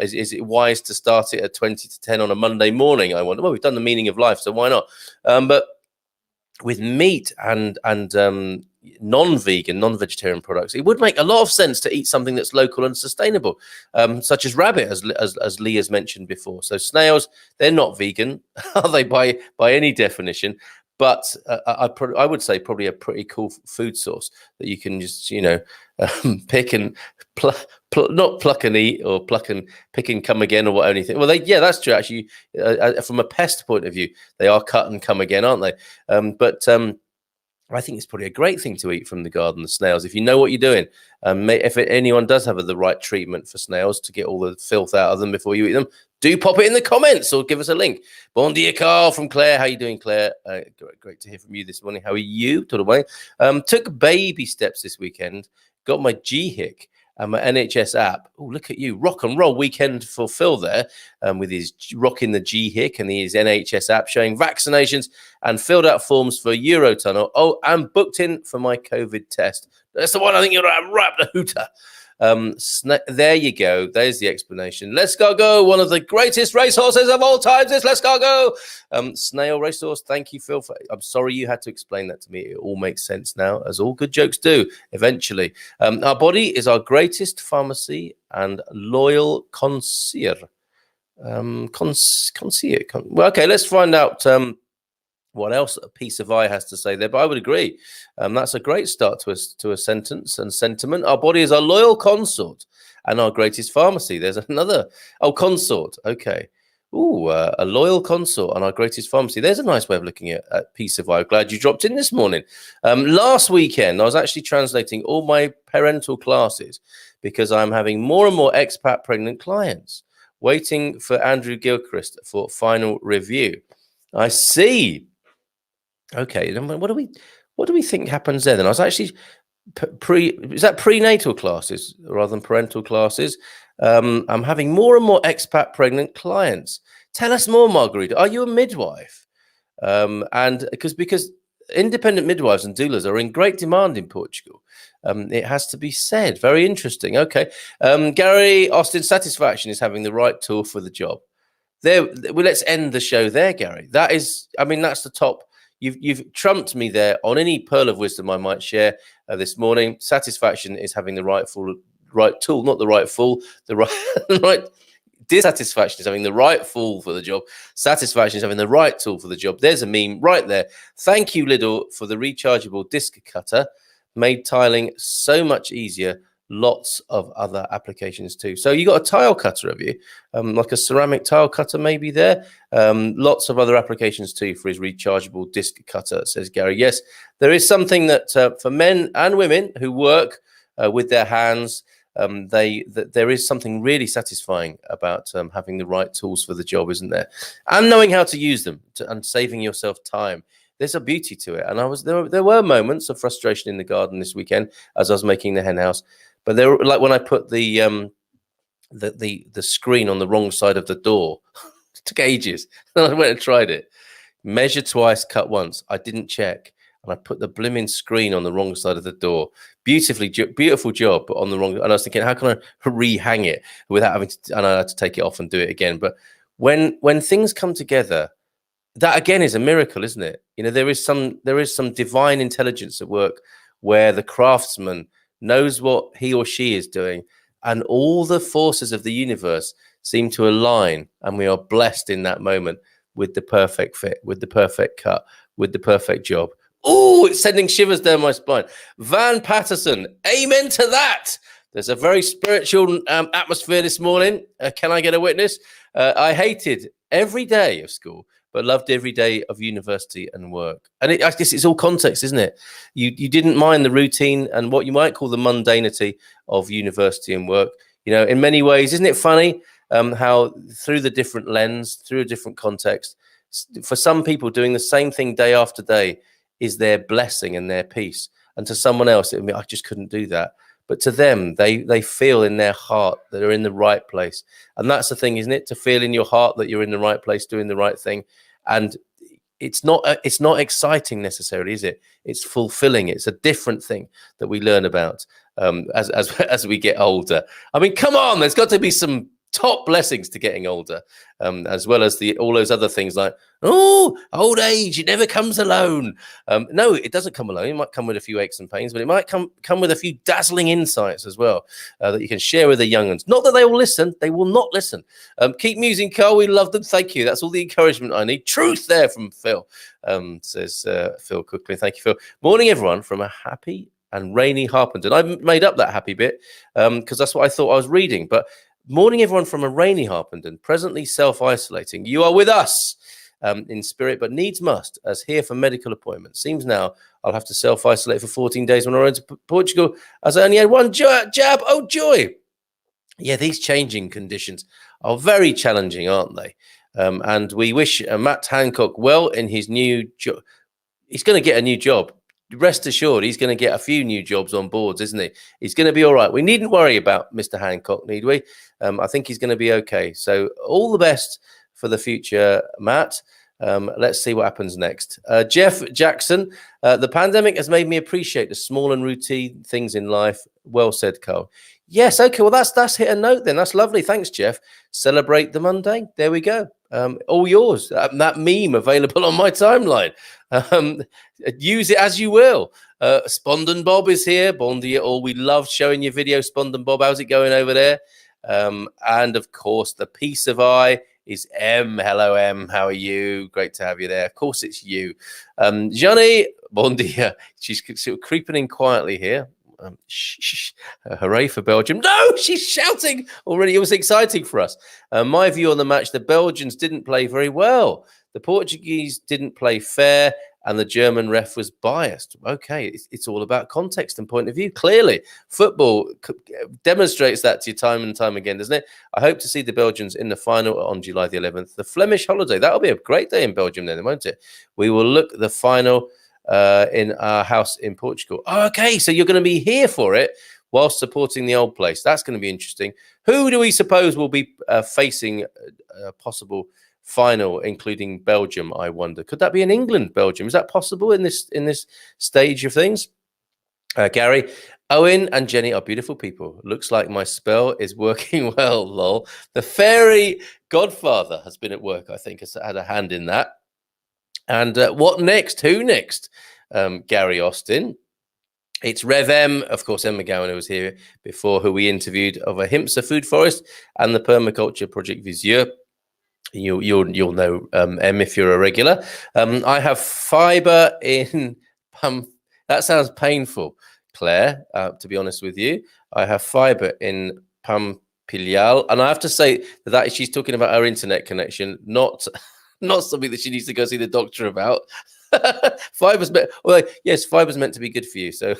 is it wise to start it at 20 to 10 on a Monday morning? I wonder. Well, we've done the meaning of life, so why not? But with meat and non-vegan, non-vegetarian products, it would make a lot of sense to eat something that's local and sustainable, such as rabbit, as Lee has mentioned before. So snails, they're not vegan, are they by any definition? But I would say probably a pretty cool food source that you can just pick and not pluck and eat, or pluck and pick and come again, or what anything. Well, that's true actually. From a pest point of view, they are cut and come again, aren't they? I think it's probably a great thing to eat from the garden, the snails, if you know what you're doing. If anyone does have the right treatment for snails to get all the filth out of them before you eat them, do pop it in the comments or give us a link. Bon dia, Carl from Claire. How you doing, Claire? Great to hear from you this morning. How are you? Took baby steps this weekend. Got my GHIC and my NHS app. Oh, look at you. Rock and roll weekend for Phil there, with his rocking the GHIC and his NHS app showing vaccinations and filled out forms for Eurotunnel. Oh, and booked in for my COVID test. That's the one I think you're right, the hooter. There you go. There's the explanation. Let's go. One of the greatest racehorses of all times is Let's Go. Snail racehorse. Thank you, Phil. I'm sorry you had to explain that to me. It all makes sense now, as all good jokes do eventually. Our body is our greatest pharmacy and loyal concierge. Well, okay, let's find out what else a piece of eye has to say there, but I would agree. That's a great start to a sentence and sentiment. Our body is our loyal consort and our greatest pharmacy. There's another. Oh, consort. Okay. Ooh, a loyal consort and our greatest pharmacy. There's a nice way of looking at piece of eye. Glad you dropped in this morning. Last weekend, I was actually translating all my parental classes because I'm having more and more expat pregnant clients waiting for Andrew Gilchrist for final review. I see. Okay, what do we think happens there? Then I was actually is that prenatal classes rather than parental classes? I'm having more and more expat pregnant clients. Tell us more, Margarita. Are you a midwife? And because independent midwives and doulas are in great demand in Portugal. It has to be said. Very interesting. Okay, Gary Austin, satisfaction is having the right tool for the job. There, well, let's end the show there, Gary. That is, that's the top. You've trumped me there on any pearl of wisdom I might share this morning. Satisfaction is having the right tool, not the right fool. The right dissatisfaction is having the right fool for the job. Satisfaction is having the right tool for the job. There's a meme right there. Thank you, Lidl, for the rechargeable disc cutter. Made tiling so much easier. Lots of other applications too. So you got a tile cutter, have you? Like a ceramic tile cutter maybe there. Lots of other applications too for his rechargeable disc cutter, says Gary. Yes, there is something that for men and women who work with their hands, there is something really satisfying about having the right tools for the job, isn't there? And knowing how to use them and saving yourself time. There's a beauty to it. And there were moments of frustration in the garden this weekend as I was making the hen house. But there, like when I put the screen on the wrong side of the door, it took ages. And I went and tried it. Measure twice, cut once. I didn't check, and I put the blimmin' screen on the wrong side of the door. Beautiful job, but on the wrong. And I was thinking, how can I rehang it without having to? And I had to take it off and do it again. But when things come together, that again is a miracle, isn't it? There is some divine intelligence at work where the craftsman knows what he or she is doing, and all the forces of the universe seem to align, and we are blessed in that moment with the perfect fit, with the perfect cut, with the perfect job. Oh, it's sending shivers down my spine. Van Patterson, amen to that. There's a very spiritual atmosphere this morning. Can I get a witness? I hated every day of school, but loved every day of university and work. And I guess it's all context, isn't it? You didn't mind the routine and what you might call the mundanity of university and work. In many ways, isn't it funny how through the different lens, through a different context, for some people doing the same thing day after day is their blessing and their peace. And to someone else, I just couldn't do that. but to them, they feel in their heart that they're in the right place. And that's the thing, isn't it? To feel in your heart that you're in the right place, doing the right thing. And it's not exciting necessarily, is it? It's fulfilling. It's a different thing that we learn about as we get older. I mean, come on, there's got to be some top blessings to getting older, as well as all those other things like, oh, old age, it never comes alone. No, it doesn't come alone. It might come with a few aches and pains, but it might come with a few dazzling insights as well, that you can share with the young ones. Not that they will listen. They will not listen. Keep musing, Carl. We love them. Thank you. That's all the encouragement I need. Truth there from Phil, says Phil quickly. Thank you, Phil. Morning, everyone, from a happy and rainy Harpenden. I made up that happy bit because that's what I thought I was reading. But morning, everyone, from a rainy Harpenden, presently self-isolating. You are with us in spirit, but needs must, as here for medical appointments. Seems now I'll have to self-isolate for 14 days when I rode to Portugal, as I only had one jab. Oh, joy. Yeah, these changing conditions are very challenging, aren't they? And we wish Matt Hancock well in his new job. He's going to get a new job. Rest assured, he's going to get a few new jobs on boards, isn't he? He's going to be all right. We needn't worry about Mr. Hancock, need we? I think he's going to be okay. So all the best for the future, Matt. Let's see what happens next. Jeff Jackson, the pandemic has made me appreciate the small and routine things in life. Well said, Carl. Yes, okay. Well, that's hit a note then. That's lovely. Thanks, Jeff. Celebrate the mundane. There we go. All yours. That meme available on my timeline. Use it as you will. Spondon Bob is here. Bon dia all. We love showing your video, Spondon Bob. How's it going over there? And of course, the peace of eye is M. Hello, M. How are you? Great to have you there. Of course, it's you. Johnny, bon dia. She's sort of creeping in quietly here. Hooray for Belgium. No, she's shouting already. It was exciting for us. My view on the match, the Belgians didn't play very well. The Portuguese didn't play fair, and the German ref was biased. Okay, it's all about context and point of view. Clearly, football demonstrates that to you time and time again, doesn't it? I hope to see the Belgians in the final on July the 11th. The Flemish holiday, that'll be a great day in Belgium then, won't it? We will look the final in our house in Portugal. Oh, okay, so you're going to be here for it whilst supporting the old place. That's going to be interesting. Who do we suppose will be facing a possible final, including Belgium? I wonder. Could that be an England-Belgium? Is that possible in this stage of things? Gary, Owen and Jenny are beautiful people. Looks like my spell is working well, lol. The fairy godfather has been at work, I think, has had a hand in that. And what next? Who next? Gary Austin. It's Rev M, of course, Emma McGowan, who was here before, who we interviewed, of a Himsa food forest and the permaculture project Visieux. You'll know M if you're a regular. I have fiber in that sounds painful, Claire, to be honest with you. I have fiber in Pampilhal, and I have to say that she's talking about her internet connection, not something that she needs to go see the doctor about. Fiber's fiber's meant to be good for you. So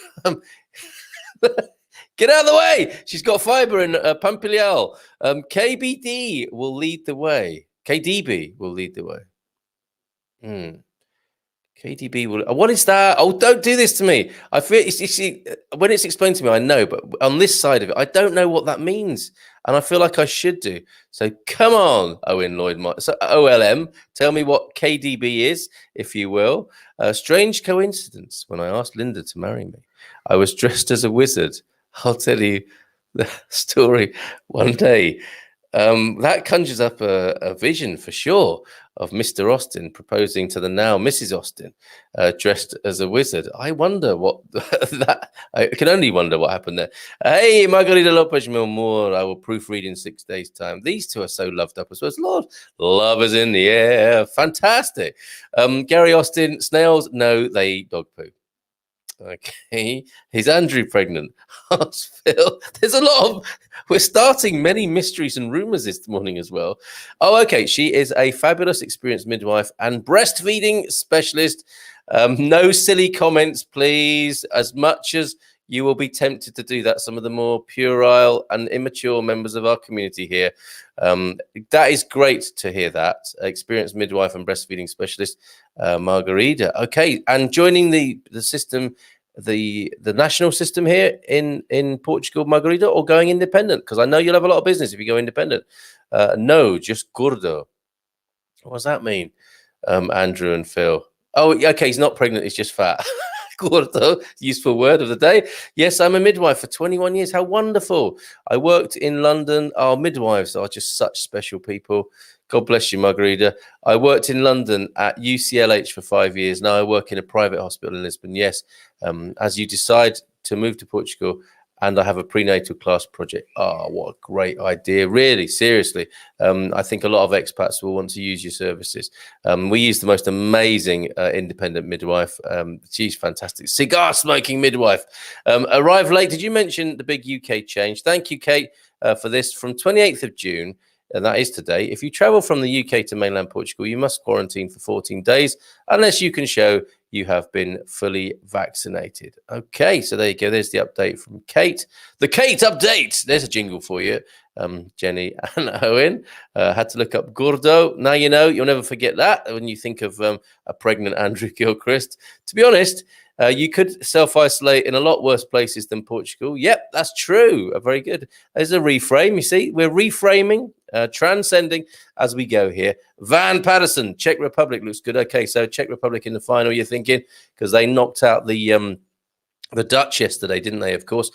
get out of the way. She's got fiber in Pampilhal. KBD will lead the way. KDB will lead the way. KDB will. What is that? Oh, don't do this to me. I feel when it's explained to me, I know, but on this side of it, I don't know what that means, and I feel like I should do. So come on, Owen Lloyd. So OLM, tell me what KDB is, if you will. A strange coincidence. When I asked Linda to marry me, I was dressed as a wizard. I'll tell you the story one day. That conjures up a vision for sure of Mr. Austin proposing to the now Mrs. Austin, dressed as a wizard. I wonder what I can only wonder what happened there. Hey, Margarita Lopez Milmore, I will proofread in 6 days' time. These two are so loved up as well. Lord, love is in the air. Fantastic. Gary Austin, snails, no, they dog poo. Okay, is Andrew pregnant? Phil, there's a lot of. We're starting many mysteries and rumors this morning as well. Oh, okay. She is a fabulous, experienced midwife and breastfeeding specialist. No silly comments, please. As much as you will be tempted to do that, some of the more puerile and immature members of our community here. That is great to hear that. Experienced midwife and breastfeeding specialist, Margarita. Okay, and joining the system the national system here in Portugal, Margarida, or going independent? Because I know you'll have a lot of business if you go independent. No, just gordo. What does that mean? Andrew and Phil. Oh, okay, he's not pregnant, he's just fat. Gordo, useful word of the day. Yes, I'm a midwife for 21 years. How wonderful. I worked in London. Our midwives are just such special people. God bless you, Margarida. I worked in London at UCLH for 5 years. Now I work in a private hospital in Lisbon. Yes, as you decide to move to Portugal, and I have a prenatal class project. Oh, what a great idea. Really, seriously. I think a lot of expats will want to use your services. We use the most amazing independent midwife. She's fantastic. Cigar smoking midwife. Arrived late. Did you mention the big UK change? Thank you, Kate, for this. From 28th of June, and that is today, if you travel from the UK to mainland Portugal, you must quarantine for 14 days unless you can show you have been fully vaccinated. Okay, so there you go. There's the update from Kate. The Kate update. There's a jingle for you, Jenny and Owen. Had to look up Gordo. Now you know. You'll never forget that when you think of a pregnant Andrew Gilchrist. To be honest, you could self-isolate in a lot worse places than Portugal. Yep, that's true. Very good. There's a reframe. You see, we're reframing, transcending as we go here. Van Patterson, Czech Republic looks good. Okay, so Czech Republic in the final, you're thinking, because they knocked out the Dutch yesterday, didn't they, of course?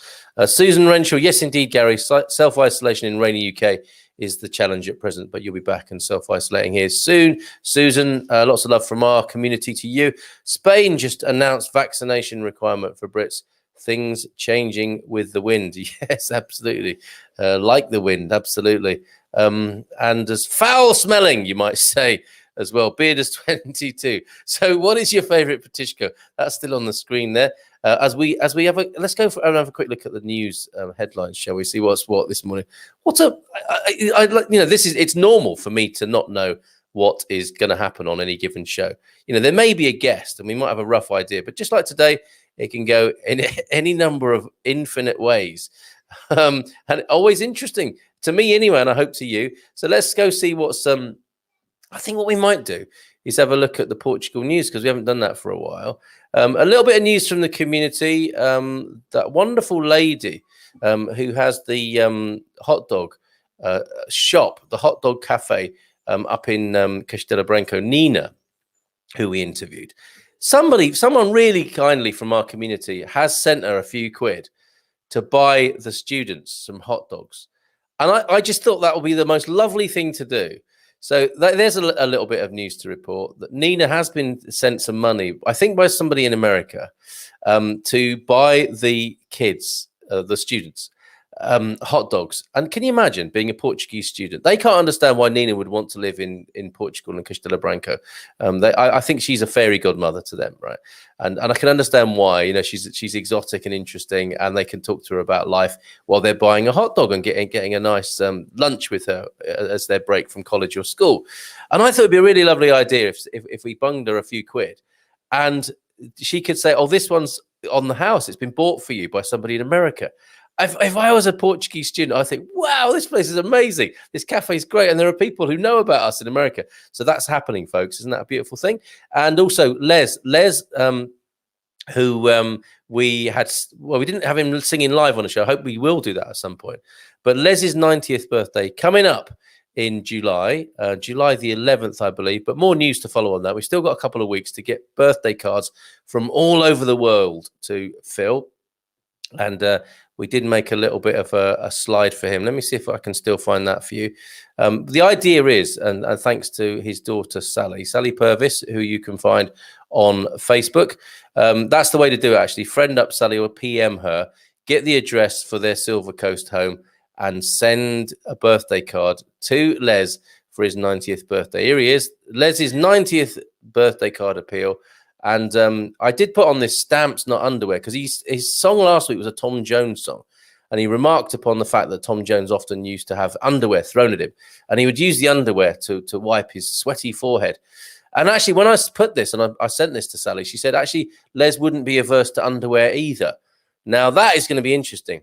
Susan Renshaw, yes, indeed, Gary. Self-isolation in rainy UK is the challenge at present, but you'll be back and self-isolating here soon. Susan, lots of love from our community to you. Spain just announced vaccination requirement for Brits. Things changing with the wind. Yes, absolutely. Like the wind, absolutely. And as foul smelling, you might say, as well. Beard is 22. So what is your favorite Petishko? That's still on the screen there. As we have a, let's go for have a quick look at the news headlines, shall we? See what's what this morning. It's normal for me to not know what is going to happen on any given show. There may be a guest and we might have a rough idea, but just like today, it can go in any number of infinite ways. And always interesting to me anyway, and I hope to you. So let's go see what's I think what we might do is have a look at the Portugal news, because we haven't done that for a while. A little bit of news from the community. That wonderful lady who has the hot dog shop, the hot dog cafe up in Castelo Branco, Nina, who we interviewed. Someone really kindly from our community has sent her a few quid to buy the students some hot dogs. And I just thought that would be the most lovely thing to do. So there's a little bit of news to report that Nina has been sent some money, I think by somebody in America, to buy the kids, the students, hot dogs. And can you imagine being a Portuguese student? They can't understand why Nina would want to live in Portugal and Castelo Branco. I think she's a fairy godmother to them, right? And I can understand why. She's exotic and interesting, and they can talk to her about life while they're buying a hot dog and getting a nice lunch with her as their break from college or school. And I thought it'd be a really lovely idea if we bunged her a few quid, and she could say, "Oh, this one's on the house. It's been bought for you by somebody in America." If I was a Portuguese student, I think, wow, this place is amazing. This cafe is great. And there are people who know about us in America. So that's happening, folks. Isn't that a beautiful thing? And also Les, who we didn't have him singing live on the show. I hope we will do that at some point. But Les's 90th birthday coming up in July the 11th, I believe. But more news to follow on that. We've still got a couple of weeks to get birthday cards from all over the world to Phil. And we did make a little bit of a slide for him. Let me see if I can still find that for you. The idea is, and thanks to his daughter, Sally Purvis, who you can find on Facebook. That's the way to do it, actually. Friend up Sally or PM her, get the address for their Silver Coast home and send a birthday card to Les for his 90th birthday. Here he is, Les's 90th birthday card appeal. And I did put on this stamps, not underwear, because his song last week was a Tom Jones song. And he remarked upon the fact that Tom Jones often used to have underwear thrown at him. And he would use the underwear to wipe his sweaty forehead. And actually, when I put this, and I sent this to Sally, she said, actually, Les wouldn't be averse to underwear either. Now, that is going to be interesting.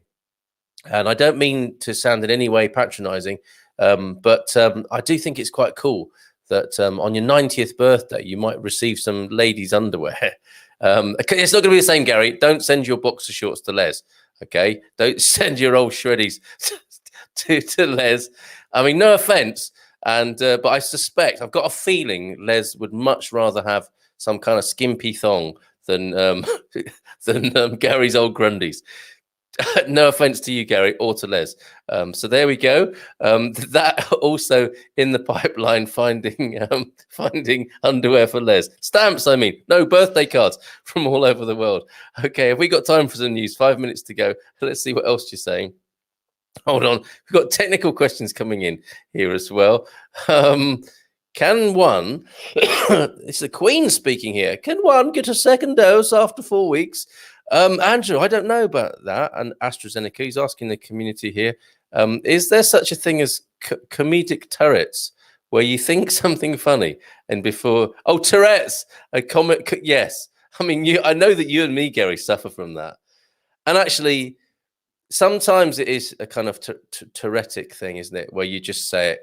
And I don't mean to sound in any way patronizing, but I do think it's quite cool that on your 90th birthday, you might receive some ladies' underwear. It's not going to be the same, Gary. Don't send your boxer shorts to Les. Okay, don't send your old shreddies to Les. I mean, no offense, but I suspect, I've got a feeling Les would much rather have some kind of skimpy thong than Gary's old grundies. No offense to you, Gary, or to Les. So there we go. That also in the pipeline, finding underwear for Les. Stamps, I mean. No, birthday cards from all over the world. Okay, have we got time for some news? 5 minutes to go. Let's see what else you're saying. Hold on. We've got technical questions coming in here as well. Can one, it's the Queen speaking here, can one get a second dose after 4 weeks? Andrew, I don't know about that. And AstraZeneca, he's asking the community here, is there such a thing as comedic Tourette's, where you think something funny and before, Tourette's, a comic, yes. I mean, I know that you and me, Gary, suffer from that. And actually, sometimes it is a kind of Tourettic thing, isn't it? Where you just say it.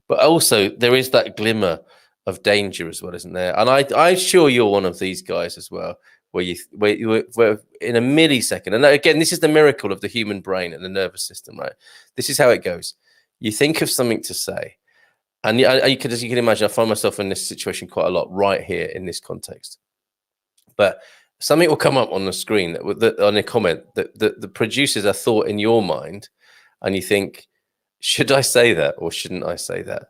But also, there is that glimmer of danger as well, isn't there? And I'm sure you're one of these guys as well, where in a millisecond, and again, this is the miracle of the human brain and the nervous system, right? This is how it goes. You think of something to say, and as you can imagine, I find myself in this situation quite a lot right here in this context. But something will come up on the screen on a comment that the produces a thought in your mind, and you think, should I say that or shouldn't I say that?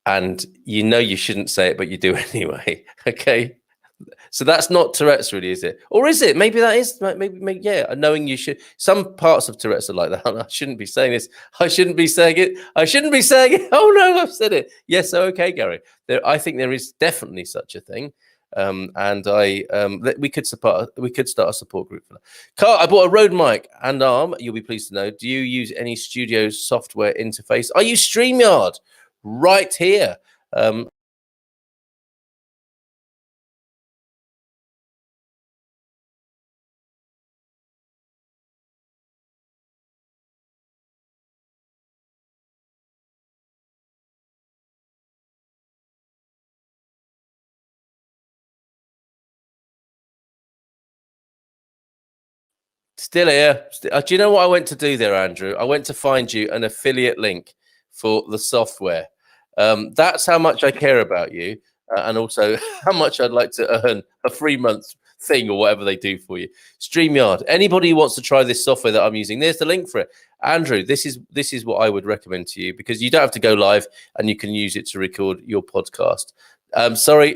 And you know you shouldn't say it, but you do anyway. Okay. So that's not Tourette's, really, is it? Or is it? Maybe that is. Maybe yeah. Knowing you should. Some parts of Tourette's are like that. I shouldn't be saying this. I shouldn't be saying it. I shouldn't be saying it. Oh no, I've said it. Yes. Okay, Gary. I think there is definitely such a thing. We could start a support group for that. Carl, I bought a Rode mic and arm. You'll be pleased to know. Do you use any studio software interface? I use StreamYard right here. Still here. Do you know what I went to do there, Andrew? I went to find you an affiliate link for the software. That's how much I care about you, and also how much I'd like to earn a 3 month thing or whatever they do for you. StreamYard. Anybody who wants to try this software that I'm using, there's the link for it. Andrew, this is what I would recommend to you, because you don't have to go live and you can use it to record your podcast. Sorry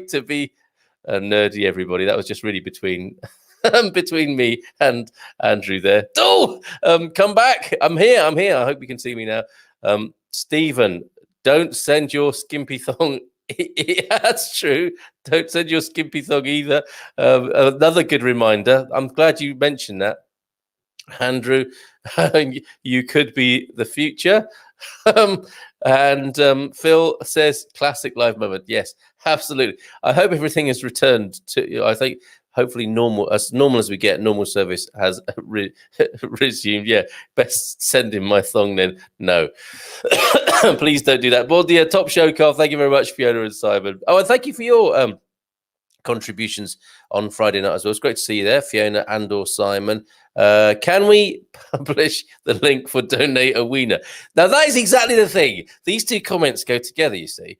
to be nerdy, everybody. That was just really between me and Andrew there. Come back. I'm here. I hope you can see me now. Stephen, don't send your skimpy thong. That's true. Don't send your skimpy thong either. Another good reminder. I'm glad you mentioned that, Andrew. You could be the future. Phil says classic live moment. Yes, absolutely. I hope everything has returned to, I think, hopefully normal as we get. Normal service has resumed. Yeah, best send in my thong then. No, please don't do that. Well, the top show, Carl. Thank you very much, Fiona and Simon. Oh, and thank you for your contributions on Friday night as well. It's great to see you there, Fiona and/or Simon. Can we publish the link for Donate a Wiener? Now, that is exactly the thing. These two comments go together, you see.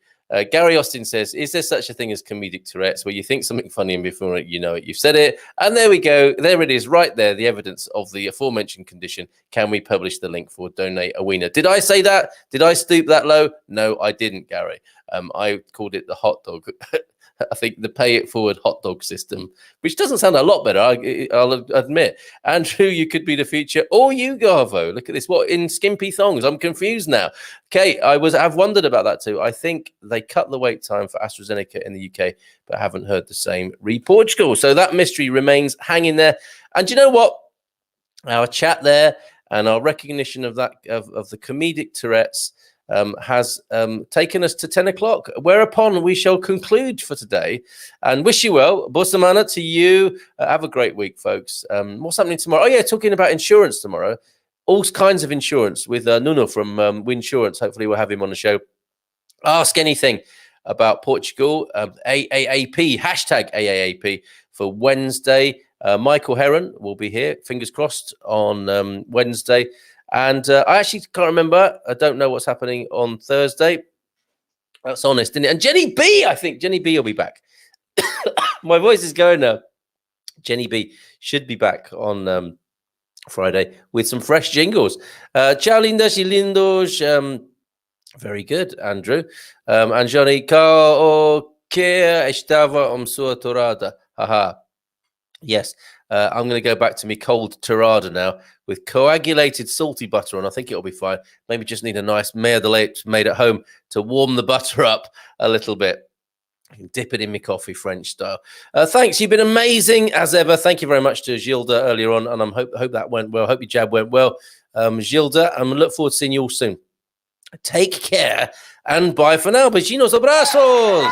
Gary Austin says, is there such a thing as comedic Tourette's, where you think something funny and before you know it, you've said it? And there we go. There it is right there, the evidence of the aforementioned condition. Can we publish the link for Donate a Wiener? Did I say that? Did I stoop that low? No, I didn't, Gary. I called it the hot dog. I think the pay it forward hot dog system, which doesn't sound a lot better, I'll admit. Andrew, you could be the future, or you, Garvo. Look at this. What, in skimpy thongs? I'm confused now. Okay, I've wondered about that too. I think they cut the wait time for AstraZeneca in the UK, but I haven't heard the same re Portugal. So that mystery remains hanging there. And you know what? Our chat there and our recognition of that of the comedic Tourette's has taken us to 10 o'clock, whereupon we shall conclude for today and wish you well. Bosamana to you. Have a great week, folks. What's happening tomorrow? Oh, yeah, talking about insurance tomorrow. All kinds of insurance with Nuno from Winsurance. Hopefully we'll have him on the show. Ask anything. about Portugal. AAAP, hashtag AAAP for Wednesday. Michael Heron will be here, fingers crossed, on Wednesday. And I actually can't remember. I don't know what's happening on Thursday. That's honest, isn't it? And Jenny B, I think Jenny B will be back. My voice is going now. Jenny B should be back on Friday with some fresh jingles. Ciao lindas y lindos. Very good, Andrew. And Johnny, ka o que estava sua torada. Haha. Yes, I'm going to go back to me cold torrada now with coagulated salty butter on. I think it'll be fine. Maybe just need a nice mare de leche made at home to warm the butter up a little bit. I can dip it in my coffee, French style. Thanks. You've been amazing as ever. Thank you very much to Gilda earlier on, and I hope that went well. Hope your jab went well, Gilda. And I look forward to seeing you all soon. Take care and bye for now. Beijinhos, abrazos.